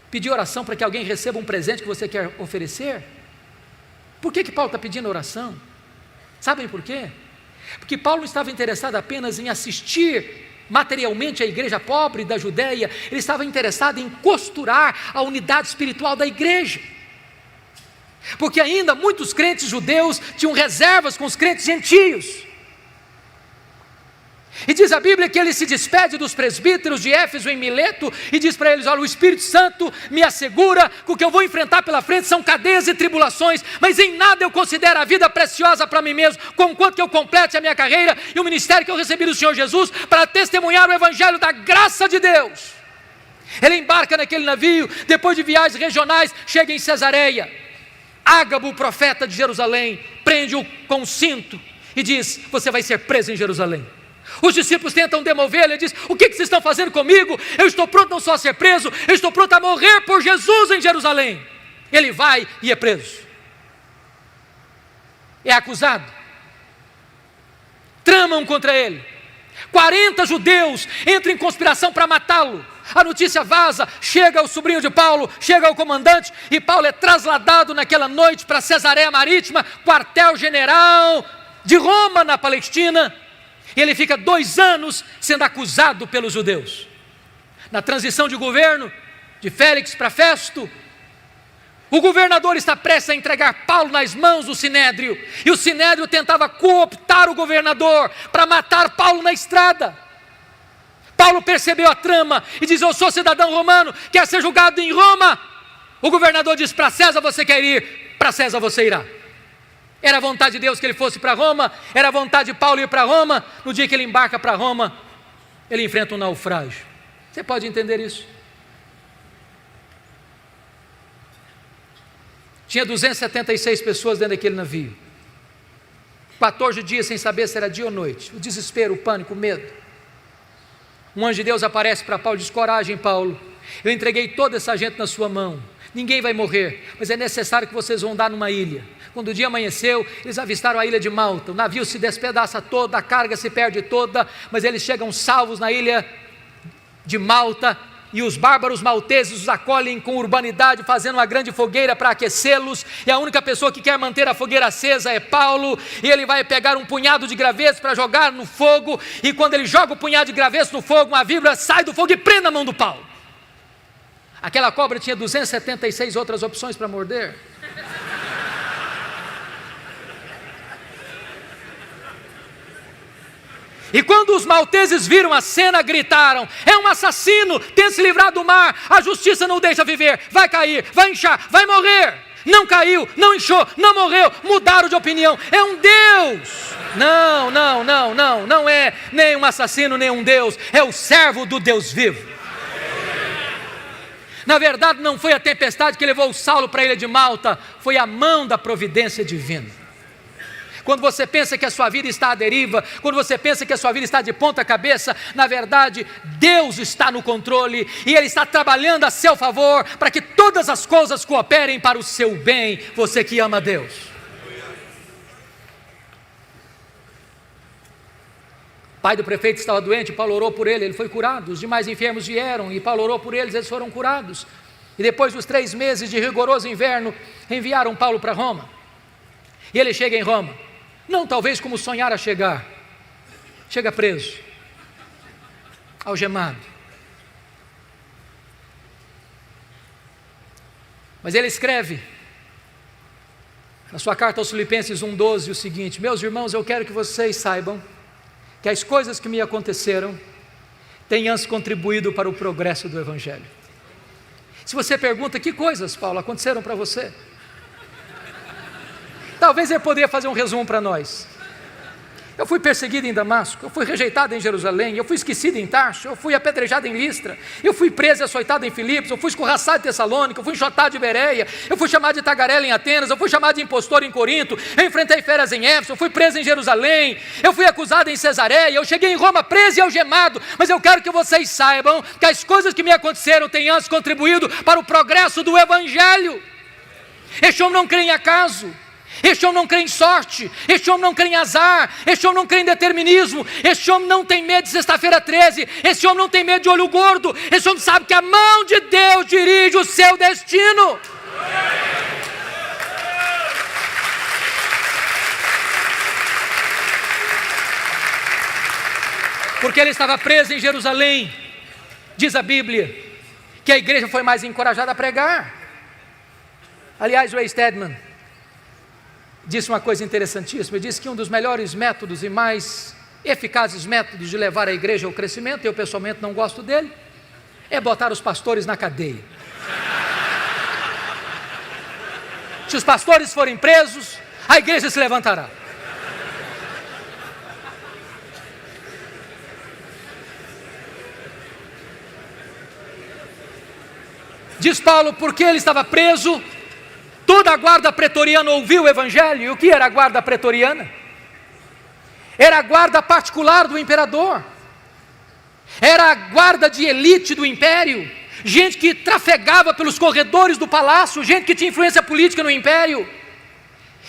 Pedir oração para que alguém receba um presente que você quer oferecer? Por que Paulo está pedindo oração? Sabem por quê? Porque Paulo não estava interessado apenas em assistir materialmente a igreja pobre da Judéia, ele estava interessado em costurar a unidade espiritual da igreja, porque ainda muitos crentes judeus tinham reservas com os crentes gentios. E diz a Bíblia que ele se despede dos presbíteros de Éfeso em Mileto e diz para eles: olha, o Espírito Santo me assegura que o que eu vou enfrentar pela frente são cadeias e tribulações, mas em nada eu considero a vida preciosa para mim mesmo, conquanto que eu complete a minha carreira e o ministério que eu recebi do Senhor Jesus para testemunhar o evangelho da graça de Deus. Ele embarca naquele navio, depois de viagens regionais, chega em Cesareia. Ágabo, o profeta de Jerusalém, prende-o com um cinto e diz: você vai ser preso em Jerusalém. Os discípulos tentam demovê-lo, ele diz: o que vocês estão fazendo comigo? Eu estou pronto não só a ser preso, eu estou pronto a morrer por Jesus em Jerusalém. Ele vai e é preso, é acusado, tramam contra ele, 40 judeus entram em conspiração para matá-lo. A notícia vaza, chega ao sobrinho de Paulo, chega ao comandante, e Paulo é trasladado naquela noite para Cesareia Marítima, quartel-general de Roma na Palestina. E ele fica 2 anos sendo acusado pelos judeus. Na transição de governo, de Félix para Festo, o governador está prestes a entregar Paulo nas mãos do Sinédrio, e o Sinédrio tentava cooptar o governador para matar Paulo na estrada. Paulo percebeu a trama e diz: eu sou cidadão romano, quer ser julgado em Roma. O governador diz: para César você quer ir, para César você irá. Era a vontade de Deus que ele fosse para Roma, era a vontade de Paulo ir para Roma. No dia que ele embarca para Roma, ele enfrenta um naufrágio. Você pode entender isso? Tinha 276 pessoas dentro daquele navio, 14 dias sem saber se era dia ou noite, o desespero, o pânico, o medo. Um anjo de Deus aparece para Paulo e diz: coragem, Paulo, eu entreguei toda essa gente na sua mão, ninguém vai morrer, mas é necessário que vocês vão dar numa ilha. Quando o dia amanheceu, eles avistaram a ilha de Malta, o navio se despedaça todo, a carga se perde toda, mas eles chegam salvos na ilha de Malta, e os bárbaros malteses os acolhem com urbanidade, fazendo uma grande fogueira para aquecê-los, e a única pessoa que quer manter a fogueira acesa é Paulo, e ele vai pegar um punhado de gravetos para jogar no fogo, e quando ele joga o punhado de gravetos no fogo, uma víbora sai do fogo e prende na mão do Paulo. Aquela cobra tinha 276 outras opções para morder. E quando os malteses viram a cena, gritaram: é um assassino, tenta se livrar do mar, a justiça não o deixa viver, vai cair, vai inchar, vai morrer. Não caiu, não inchou, não morreu, mudaram de opinião, é um Deus. Não é nem um assassino, nem um Deus, é o servo do Deus vivo. Na verdade, não foi a tempestade que levou Saulo para a ilha de Malta, foi a mão da providência divina. Quando você pensa que a sua vida está à deriva, quando você pensa que a sua vida está de ponta cabeça, na verdade, Deus está no controle e Ele está trabalhando a seu favor para que todas as coisas cooperem para o seu bem, você que ama Deus. O pai do prefeito estava doente, Paulo orou por ele foi curado. Os demais enfermos vieram e Paulo orou por eles foram curados. E depois dos 3 meses de rigoroso inverno, enviaram Paulo para Roma. E ele chega em Roma. Não talvez como sonhara chegar, chega preso, algemado. Mas ele escreve na sua carta aos Filipenses 1,12 o seguinte: meus irmãos, eu quero que vocês saibam que as coisas que me aconteceram têm antes contribuído para o progresso do Evangelho. Se você pergunta: que coisas, Paulo, aconteceram para você? Talvez ele poderia fazer um resumo para nós. Eu fui perseguido em Damasco, eu fui rejeitado em Jerusalém, eu fui esquecido em Tarso, eu fui apedrejado em Listra, eu fui preso e açoitado em Filipos, eu fui escorraçado em Tessalônica, eu fui enxotado em Bereia, eu fui chamado de tagarela em Atenas, eu fui chamado de impostor em Corinto, eu enfrentei feras em Éfeso, eu fui preso em Jerusalém, eu fui acusado em Cesareia, eu cheguei em Roma preso e algemado, mas eu quero que vocês saibam que as coisas que me aconteceram têm antes contribuído para o progresso do Evangelho. Este homem não crê em acaso. Este homem não crê em sorte, este homem não crê em azar, este homem não crê em determinismo, este homem não tem medo de sexta-feira 13, este homem não tem medo de olho gordo, este homem sabe que a mão de Deus dirige o seu destino. Porque ele estava preso em Jerusalém, diz a Bíblia, que a igreja foi mais encorajada a pregar. Aliás, o Ray Stedman disse uma coisa interessantíssima. Ele disse que um dos melhores métodos e mais eficazes métodos de levar a igreja ao crescimento, eu pessoalmente não gosto dele, é botar os pastores na cadeia. Se os pastores forem presos, a igreja se levantará. Diz Paulo, porque ele estava preso, toda a guarda pretoriana ouviu o Evangelho. E o que era a guarda pretoriana? Era a guarda particular do imperador, era a guarda de elite do império, gente que trafegava pelos corredores do palácio, gente que tinha influência política no império.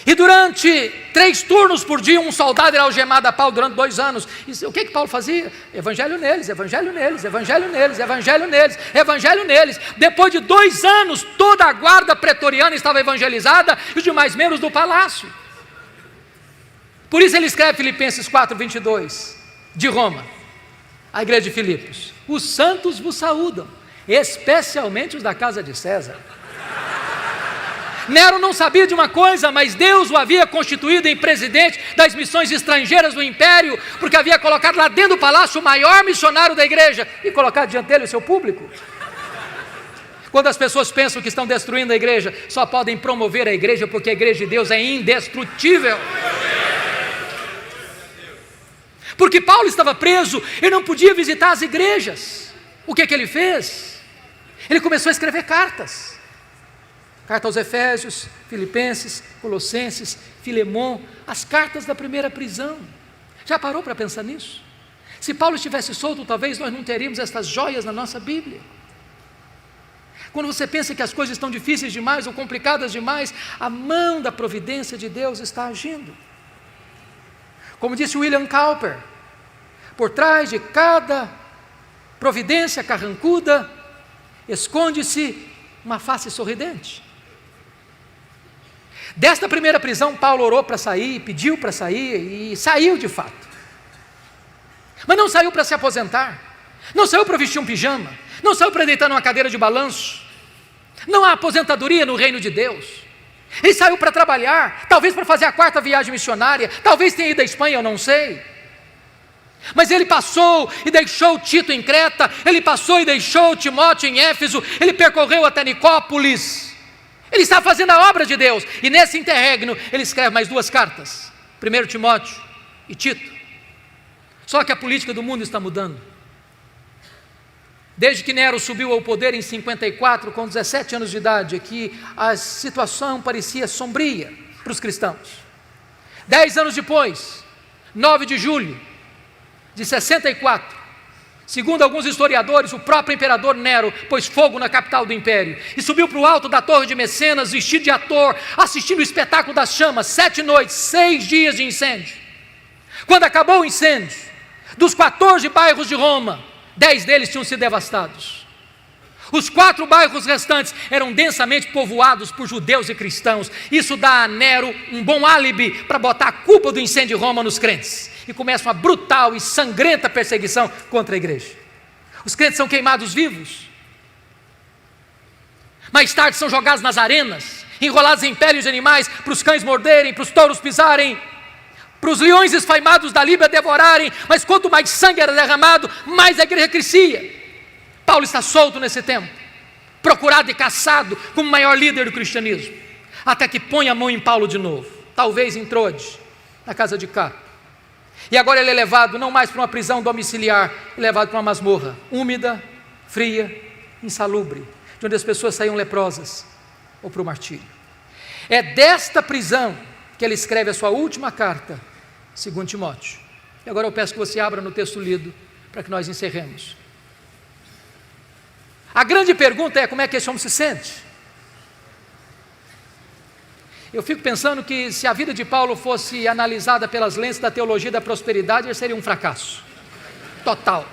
E durante 3 turnos por dia, um soldado era algemado a Paulo durante 2 anos. E o que Paulo fazia? Evangelho neles, evangelho neles, evangelho neles, evangelho neles, evangelho neles. Depois de 2 anos, toda a guarda pretoriana estava evangelizada e os demais membros do palácio. Por isso ele escreve Filipenses 4:22, de Roma, a igreja de Filipos: os santos vos saúdam, especialmente os da casa de César. Nero não sabia de uma coisa, mas Deus o havia constituído em presidente das missões estrangeiras do império, porque havia colocado lá dentro do palácio o maior missionário da igreja e colocado diante dele o seu público. Quando as pessoas pensam que estão destruindo a igreja, só podem promover a igreja, porque a igreja de Deus é indestrutível. Porque Paulo estava preso, ele não podia visitar as igrejas. O que ele fez? Ele começou a escrever cartas. Carta aos Efésios, Filipenses, Colossenses, Filemon, as cartas da primeira prisão. Já parou para pensar nisso? Se Paulo estivesse solto, talvez nós não teríamos estas joias na nossa Bíblia. Quando você pensa que as coisas estão difíceis demais ou complicadas demais, a mão da providência de Deus está agindo. Como disse William Cowper, por trás de cada providência carrancuda, esconde-se uma face sorridente. Desta primeira prisão, Paulo orou para sair, pediu para sair e saiu de fato. Mas não saiu para se aposentar, não saiu para vestir um pijama, não saiu para deitar numa cadeira de balanço. Não há aposentadoria no reino de Deus. Ele saiu para trabalhar, talvez para fazer a 4ª viagem missionária, talvez tenha ido à Espanha, eu não sei. Mas ele passou e deixou Tito em Creta, ele passou e deixou Timóteo em Éfeso, ele percorreu até Nicópolis. Ele está fazendo a obra de Deus, e nesse interregno ele escreve mais 2 cartas, 1 Timóteo e Tito. Só que a política do mundo está mudando. Desde que Nero subiu ao poder em 54, com 17 anos de idade, aqui a situação parecia sombria para os cristãos. 10 anos depois, 9 de julho de 64, segundo alguns historiadores, o próprio imperador Nero pôs fogo na capital do império e subiu para o alto da torre de Mecenas, vestido de ator, assistindo o espetáculo das chamas, 7 noites, 6 dias de incêndio. Quando acabou o incêndio, dos 14 bairros de Roma, 10 deles tinham sido devastados. Os 4 bairros restantes eram densamente povoados por judeus e cristãos. Isso dá a Nero um bom álibi para botar a culpa do incêndio de Roma nos crentes. E começa uma brutal e sangrenta perseguição contra a igreja. Os crentes são queimados vivos. Mais tarde são jogados nas arenas, enrolados em peles de animais, para os cães morderem, para os touros pisarem, para os leões esfaimados da Líbia devorarem. Mas quanto mais sangue era derramado, mais a igreja crescia. Paulo está solto nesse tempo, procurado e caçado como maior líder do cristianismo, até que põe a mão em Paulo de novo, talvez em Troade, na casa de Carpo. E agora ele é levado não mais para uma prisão domiciliar, é levado para uma masmorra, úmida, fria, insalubre, de onde as pessoas saíam leprosas, ou para o martírio. É desta prisão que ele escreve a sua última carta, 2 Timóteo. E agora eu peço que você abra no texto lido, para que nós encerremos. A grande pergunta é: como é que esse homem se sente? Eu fico pensando que se a vida de Paulo fosse analisada pelas lentes da teologia da prosperidade, ele seria um fracasso total.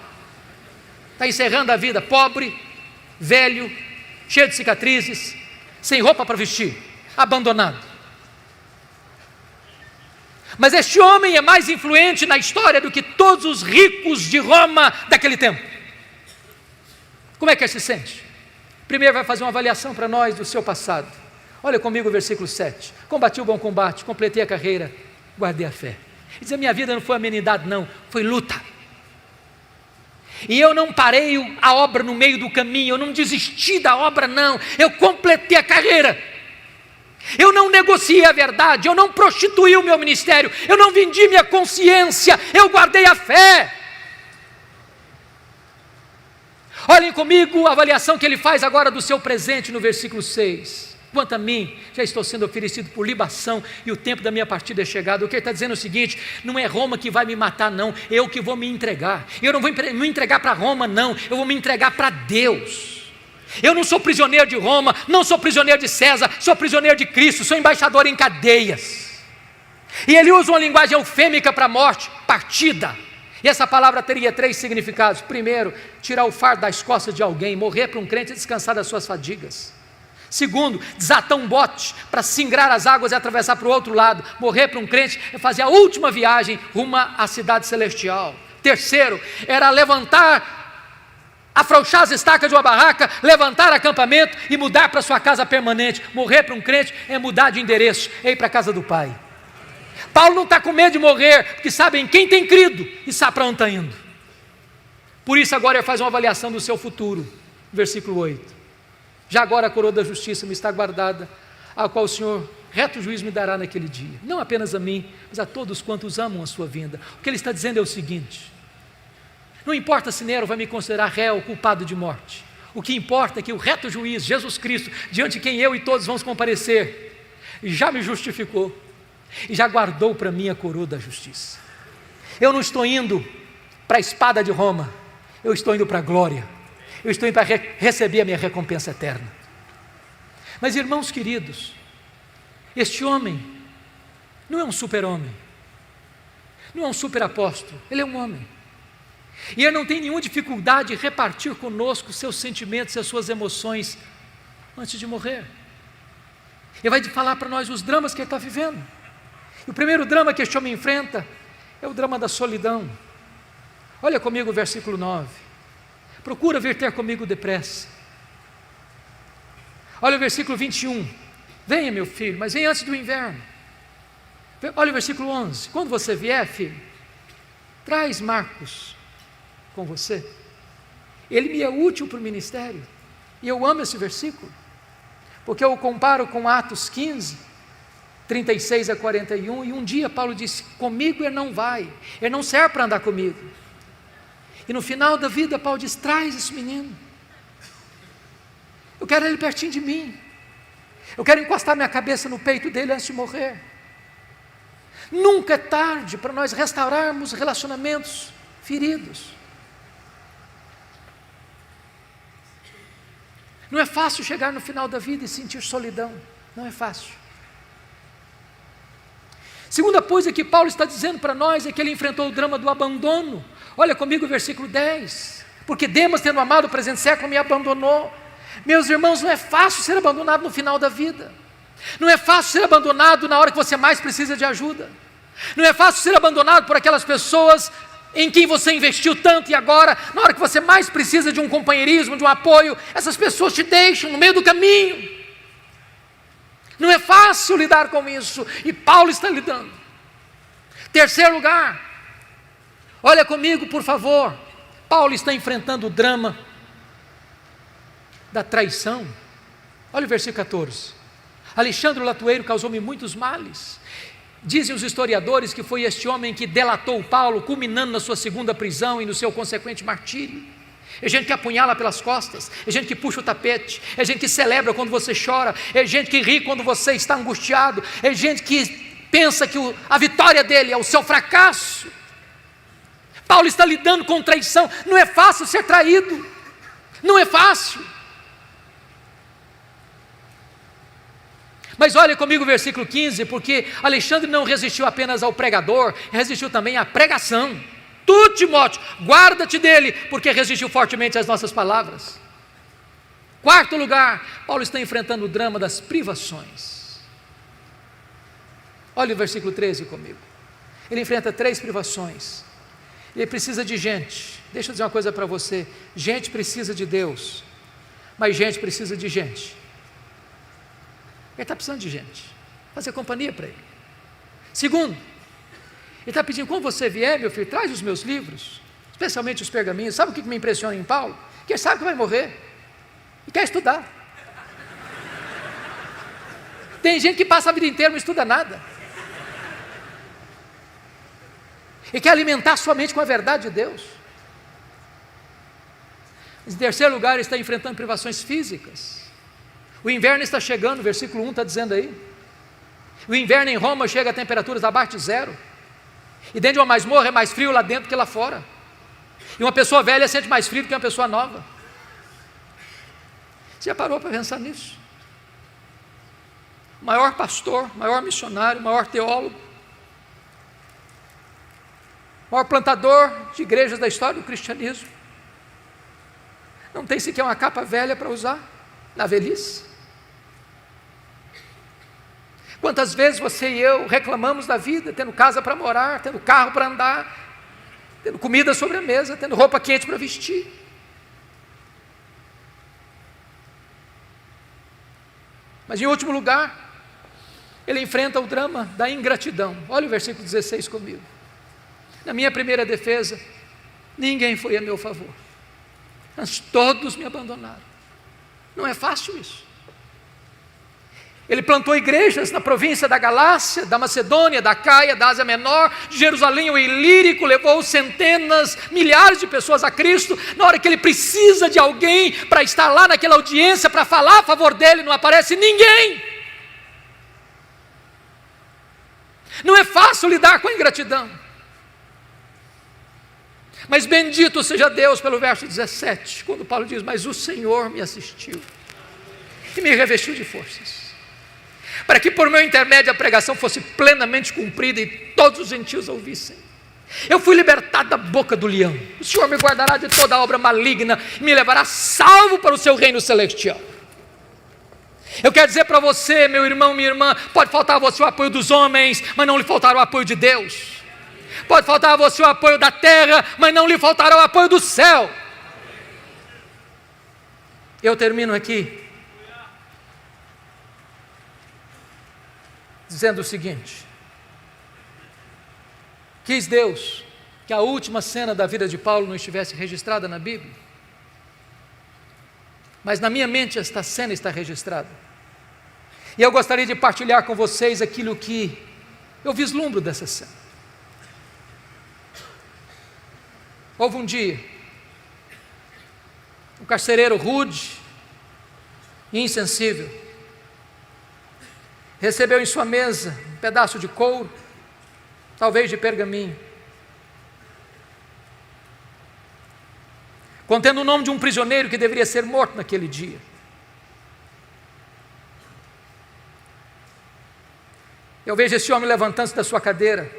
Está encerrando a vida pobre, velho, cheio de cicatrizes, sem roupa para vestir, abandonado. Mas este homem é mais influente na história do que todos os ricos de Roma daquele tempo. Como é que ele se sente? Primeiro vai fazer uma avaliação para nós do seu passado. Olha comigo o versículo 7. Combati o bom combate, completei a carreira, guardei a fé. Ele diz: a minha vida não foi amenidade não, foi luta. E eu não parei a obra no meio do caminho, eu não desisti da obra não, eu completei a carreira. Eu não negociei a verdade, eu não prostituí o meu ministério, eu não vendi minha consciência, eu guardei a fé. Olhem comigo a avaliação que ele faz agora do seu presente no versículo 6. Quanto a mim, já estou sendo oferecido por libação e o tempo da minha partida é chegado. O que ele está dizendo é o seguinte: não é Roma que vai me matar não, eu que vou me entregar. Eu não vou me entregar para Roma não, eu vou me entregar para Deus. Eu não sou prisioneiro de Roma, não sou prisioneiro de César, sou prisioneiro de Cristo, sou embaixador em cadeias. E ele usa uma linguagem eufêmica para a morte, partida. E essa palavra teria 3 significados. Primeiro, tirar o fardo das costas de alguém, morrer para um crente e descansar das suas fadigas. Segundo, desatar um bote para singrar as águas e atravessar para o outro lado. Morrer para um crente é fazer a última viagem rumo à cidade celestial. Terceiro, era levantar afrouxar as estacas de uma barraca, levantar acampamento e mudar para sua casa permanente. Morrer para um crente é mudar de endereço, é ir para a casa do Pai. Paulo não está com medo de morrer, porque sabe em quem tem crido e sabe para onde está indo. Por isso agora ele faz uma avaliação do seu futuro, versículo 8. Já agora a coroa da justiça me está guardada, a qual o Senhor, reto juízo, me dará naquele dia. Não apenas a mim, mas a todos quantos amam a sua vinda. O que ele está dizendo é o seguinte: não importa se Nero vai me considerar réu, culpado de morte. O que importa é que o reto juiz, Jesus Cristo, diante de quem eu e todos vamos comparecer, já me justificou e já guardou para mim a coroa da justiça. Eu não estou indo para a espada de Roma, eu estou indo para a glória, eu estou indo para receber a minha recompensa eterna. Mas, irmãos queridos, este homem não é um super-homem, não é um super-apóstolo, ele é um homem. E ele não tem nenhuma dificuldade em repartir conosco seus sentimentos e as suas emoções antes de morrer. Ele vai falar para nós os dramas que ele está vivendo. E o primeiro drama que este homem enfrenta é o drama da solidão. Olha comigo o versículo 9. Procura vir ter comigo depressa. Olha o versículo 21. Venha, meu filho, mas venha antes do inverno. Olha o versículo 11. Quando você vier, filho, traz Marcos com você. Ele me é útil para o ministério. E eu amo esse versículo, porque eu o comparo com Atos 15, 36 a 41, e um dia Paulo disse: comigo ele não vai, ele não serve para andar comigo. E no final da vida Paulo diz: traz esse menino, eu quero ele pertinho de mim, eu quero encostar minha cabeça no peito dele antes de morrer. Nunca é tarde para nós restaurarmos relacionamentos feridos. Não é fácil chegar no final da vida e sentir solidão, não é fácil. Segunda coisa que Paulo está dizendo para nós é que ele enfrentou o drama do abandono. Olha comigo o versículo 10. Porque Demas, tendo amado o presente século, me abandonou. Meus irmãos, não é fácil ser abandonado no final da vida. Não é fácil ser abandonado na hora que você mais precisa de ajuda. Não é fácil ser abandonado por aquelas pessoas em quem você investiu tanto, e agora, na hora que você mais precisa de um companheirismo, de um apoio, essas pessoas te deixam no meio do caminho. Não é fácil lidar com isso, e Paulo está lidando. Terceiro lugar, olha comigo por favor, Paulo está enfrentando o drama da traição. Olha o versículo 14. Alexandre o latueiro causou-me muitos males. Dizem os historiadores que foi este homem que delatou Paulo, culminando na sua segunda prisão e no seu consequente martírio. É gente que apunhala pelas costas, é gente que puxa o tapete, é gente que celebra quando você chora, é gente que ri quando você está angustiado, é gente que pensa que a vitória dele é o seu fracasso. Paulo está lidando com traição. Não é fácil ser traído, não é fácil. Mas olha comigo o versículo 15, porque Alexandre não resistiu apenas ao pregador, resistiu também à pregação. Tu, Timóteo, guarda-te dele, porque resistiu fortemente às nossas palavras. Quarto lugar, Paulo está enfrentando o drama das privações. Olha o versículo 13 comigo. Ele enfrenta 3 privações. Ele precisa de gente. Deixa eu dizer uma coisa para você: gente precisa de Deus, mas gente precisa de gente. Ele está precisando de gente, fazer companhia para ele. Segundo, ele está pedindo: quando você vier, meu filho, traz os meus livros, especialmente os pergaminhos. Sabe o que me impressiona em Paulo? Que ele sabe que vai morrer e quer estudar. Tem gente que passa a vida inteira e não estuda nada, e quer alimentar sua mente com a verdade de Deus. Em terceiro lugar, ele está enfrentando privações físicas. O inverno está chegando, o versículo 1 está dizendo aí. O inverno em Roma chega a temperaturas abaixo de 0. E dentro de uma masmorra é mais frio lá dentro que lá fora. E uma pessoa velha sente mais frio do que uma pessoa nova. Você já parou para pensar nisso? O maior pastor, o maior missionário, o maior teólogo, o maior plantador de igrejas da história do cristianismo, não tem sequer uma capa velha para usar na velhice. Quantas vezes você e eu reclamamos da vida, tendo casa para morar, tendo carro para andar, tendo comida sobre a mesa, tendo roupa quente para vestir. Mas em último lugar, ele enfrenta o drama da ingratidão. Olha o versículo 16 comigo. Na minha primeira defesa, ninguém foi a meu favor, mas todos me abandonaram. Não é fácil isso. Ele plantou igrejas na província da Galácia, da Macedônia, da Caia, da Ásia Menor, de Jerusalém ao Ilírico, levou centenas, milhares de pessoas a Cristo. Na hora que ele precisa de alguém para estar lá naquela audiência, para falar a favor dele, não aparece ninguém. Não é fácil lidar com a ingratidão. Mas bendito seja Deus pelo verso 17, quando Paulo diz: mas o Senhor me assistiu e me revestiu de forças, para que por meu intermédio a pregação fosse plenamente cumprida e todos os gentios ouvissem. Eu fui libertado da boca do leão. O Senhor me guardará de toda obra maligna e me levará salvo para o seu reino celestial. Eu quero dizer para você, meu irmão, minha irmã, pode faltar a você o apoio dos homens, mas não lhe faltará o apoio de Deus. Pode faltar a você o apoio da terra, mas não lhe faltará o apoio do céu. Eu termino aqui dizendo o seguinte: quis Deus que a última cena da vida de Paulo não estivesse registrada na Bíblia, mas na minha mente esta cena está registrada, e eu gostaria de partilhar com vocês aquilo que eu vislumbro dessa cena. Houve um dia, um carcereiro rude e insensível recebeu em sua mesa um pedaço de couro, talvez de pergaminho, contendo o nome de um prisioneiro que deveria ser morto naquele dia. Eu vejo esse homem levantando-se da sua cadeira,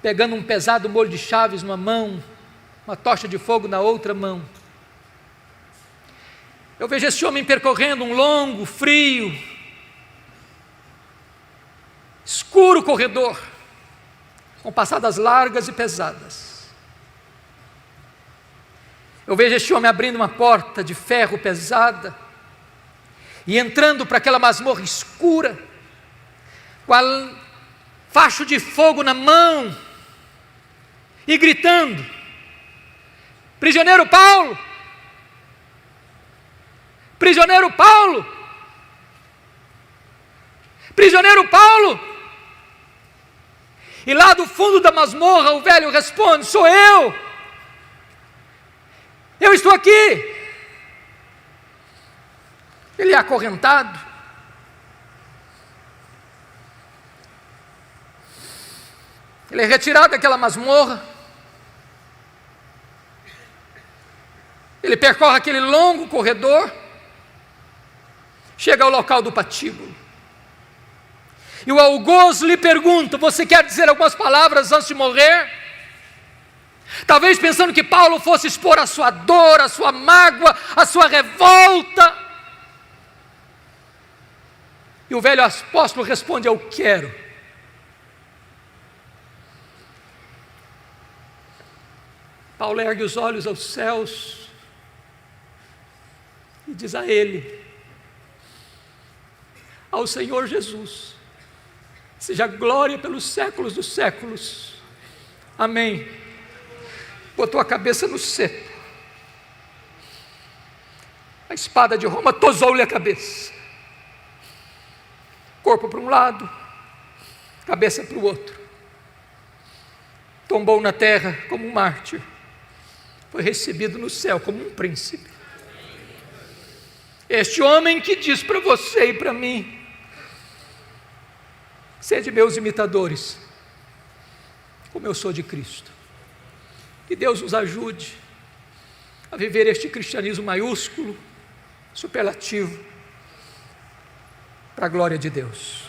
pegando um pesado molho de chaves numa mão, uma tocha de fogo na outra mão. Eu vejo esse homem percorrendo um longo, frio, escuro corredor, com passadas largas e pesadas. Eu vejo este homem abrindo uma porta de ferro pesada e entrando para aquela masmorra escura, com a facho de fogo na mão e gritando: prisioneiro Paulo, prisioneiro Paulo, prisioneiro Paulo. E lá do fundo da masmorra o velho responde: sou eu estou aqui. Ele é acorrentado, ele é retirado daquela masmorra, ele percorre aquele longo corredor, chega ao local do patíbulo, e o algoz lhe pergunta: você quer dizer algumas palavras antes de morrer? Talvez pensando que Paulo fosse expor a sua dor, a sua mágoa, a sua revolta. E o velho apóstolo responde: eu quero. Paulo ergue os olhos aos céus e diz a ele: ao Senhor Jesus seja glória pelos séculos dos séculos, amém. Botou a cabeça no cepo, a espada de Roma tosou-lhe a cabeça, corpo para um lado, cabeça para o outro, tombou na terra como um mártir, foi recebido no céu como um príncipe. Este homem que diz para você e para mim: sede meus imitadores, como eu sou de Cristo. Que Deus nos ajude a viver este cristianismo maiúsculo, superlativo, para a glória de Deus.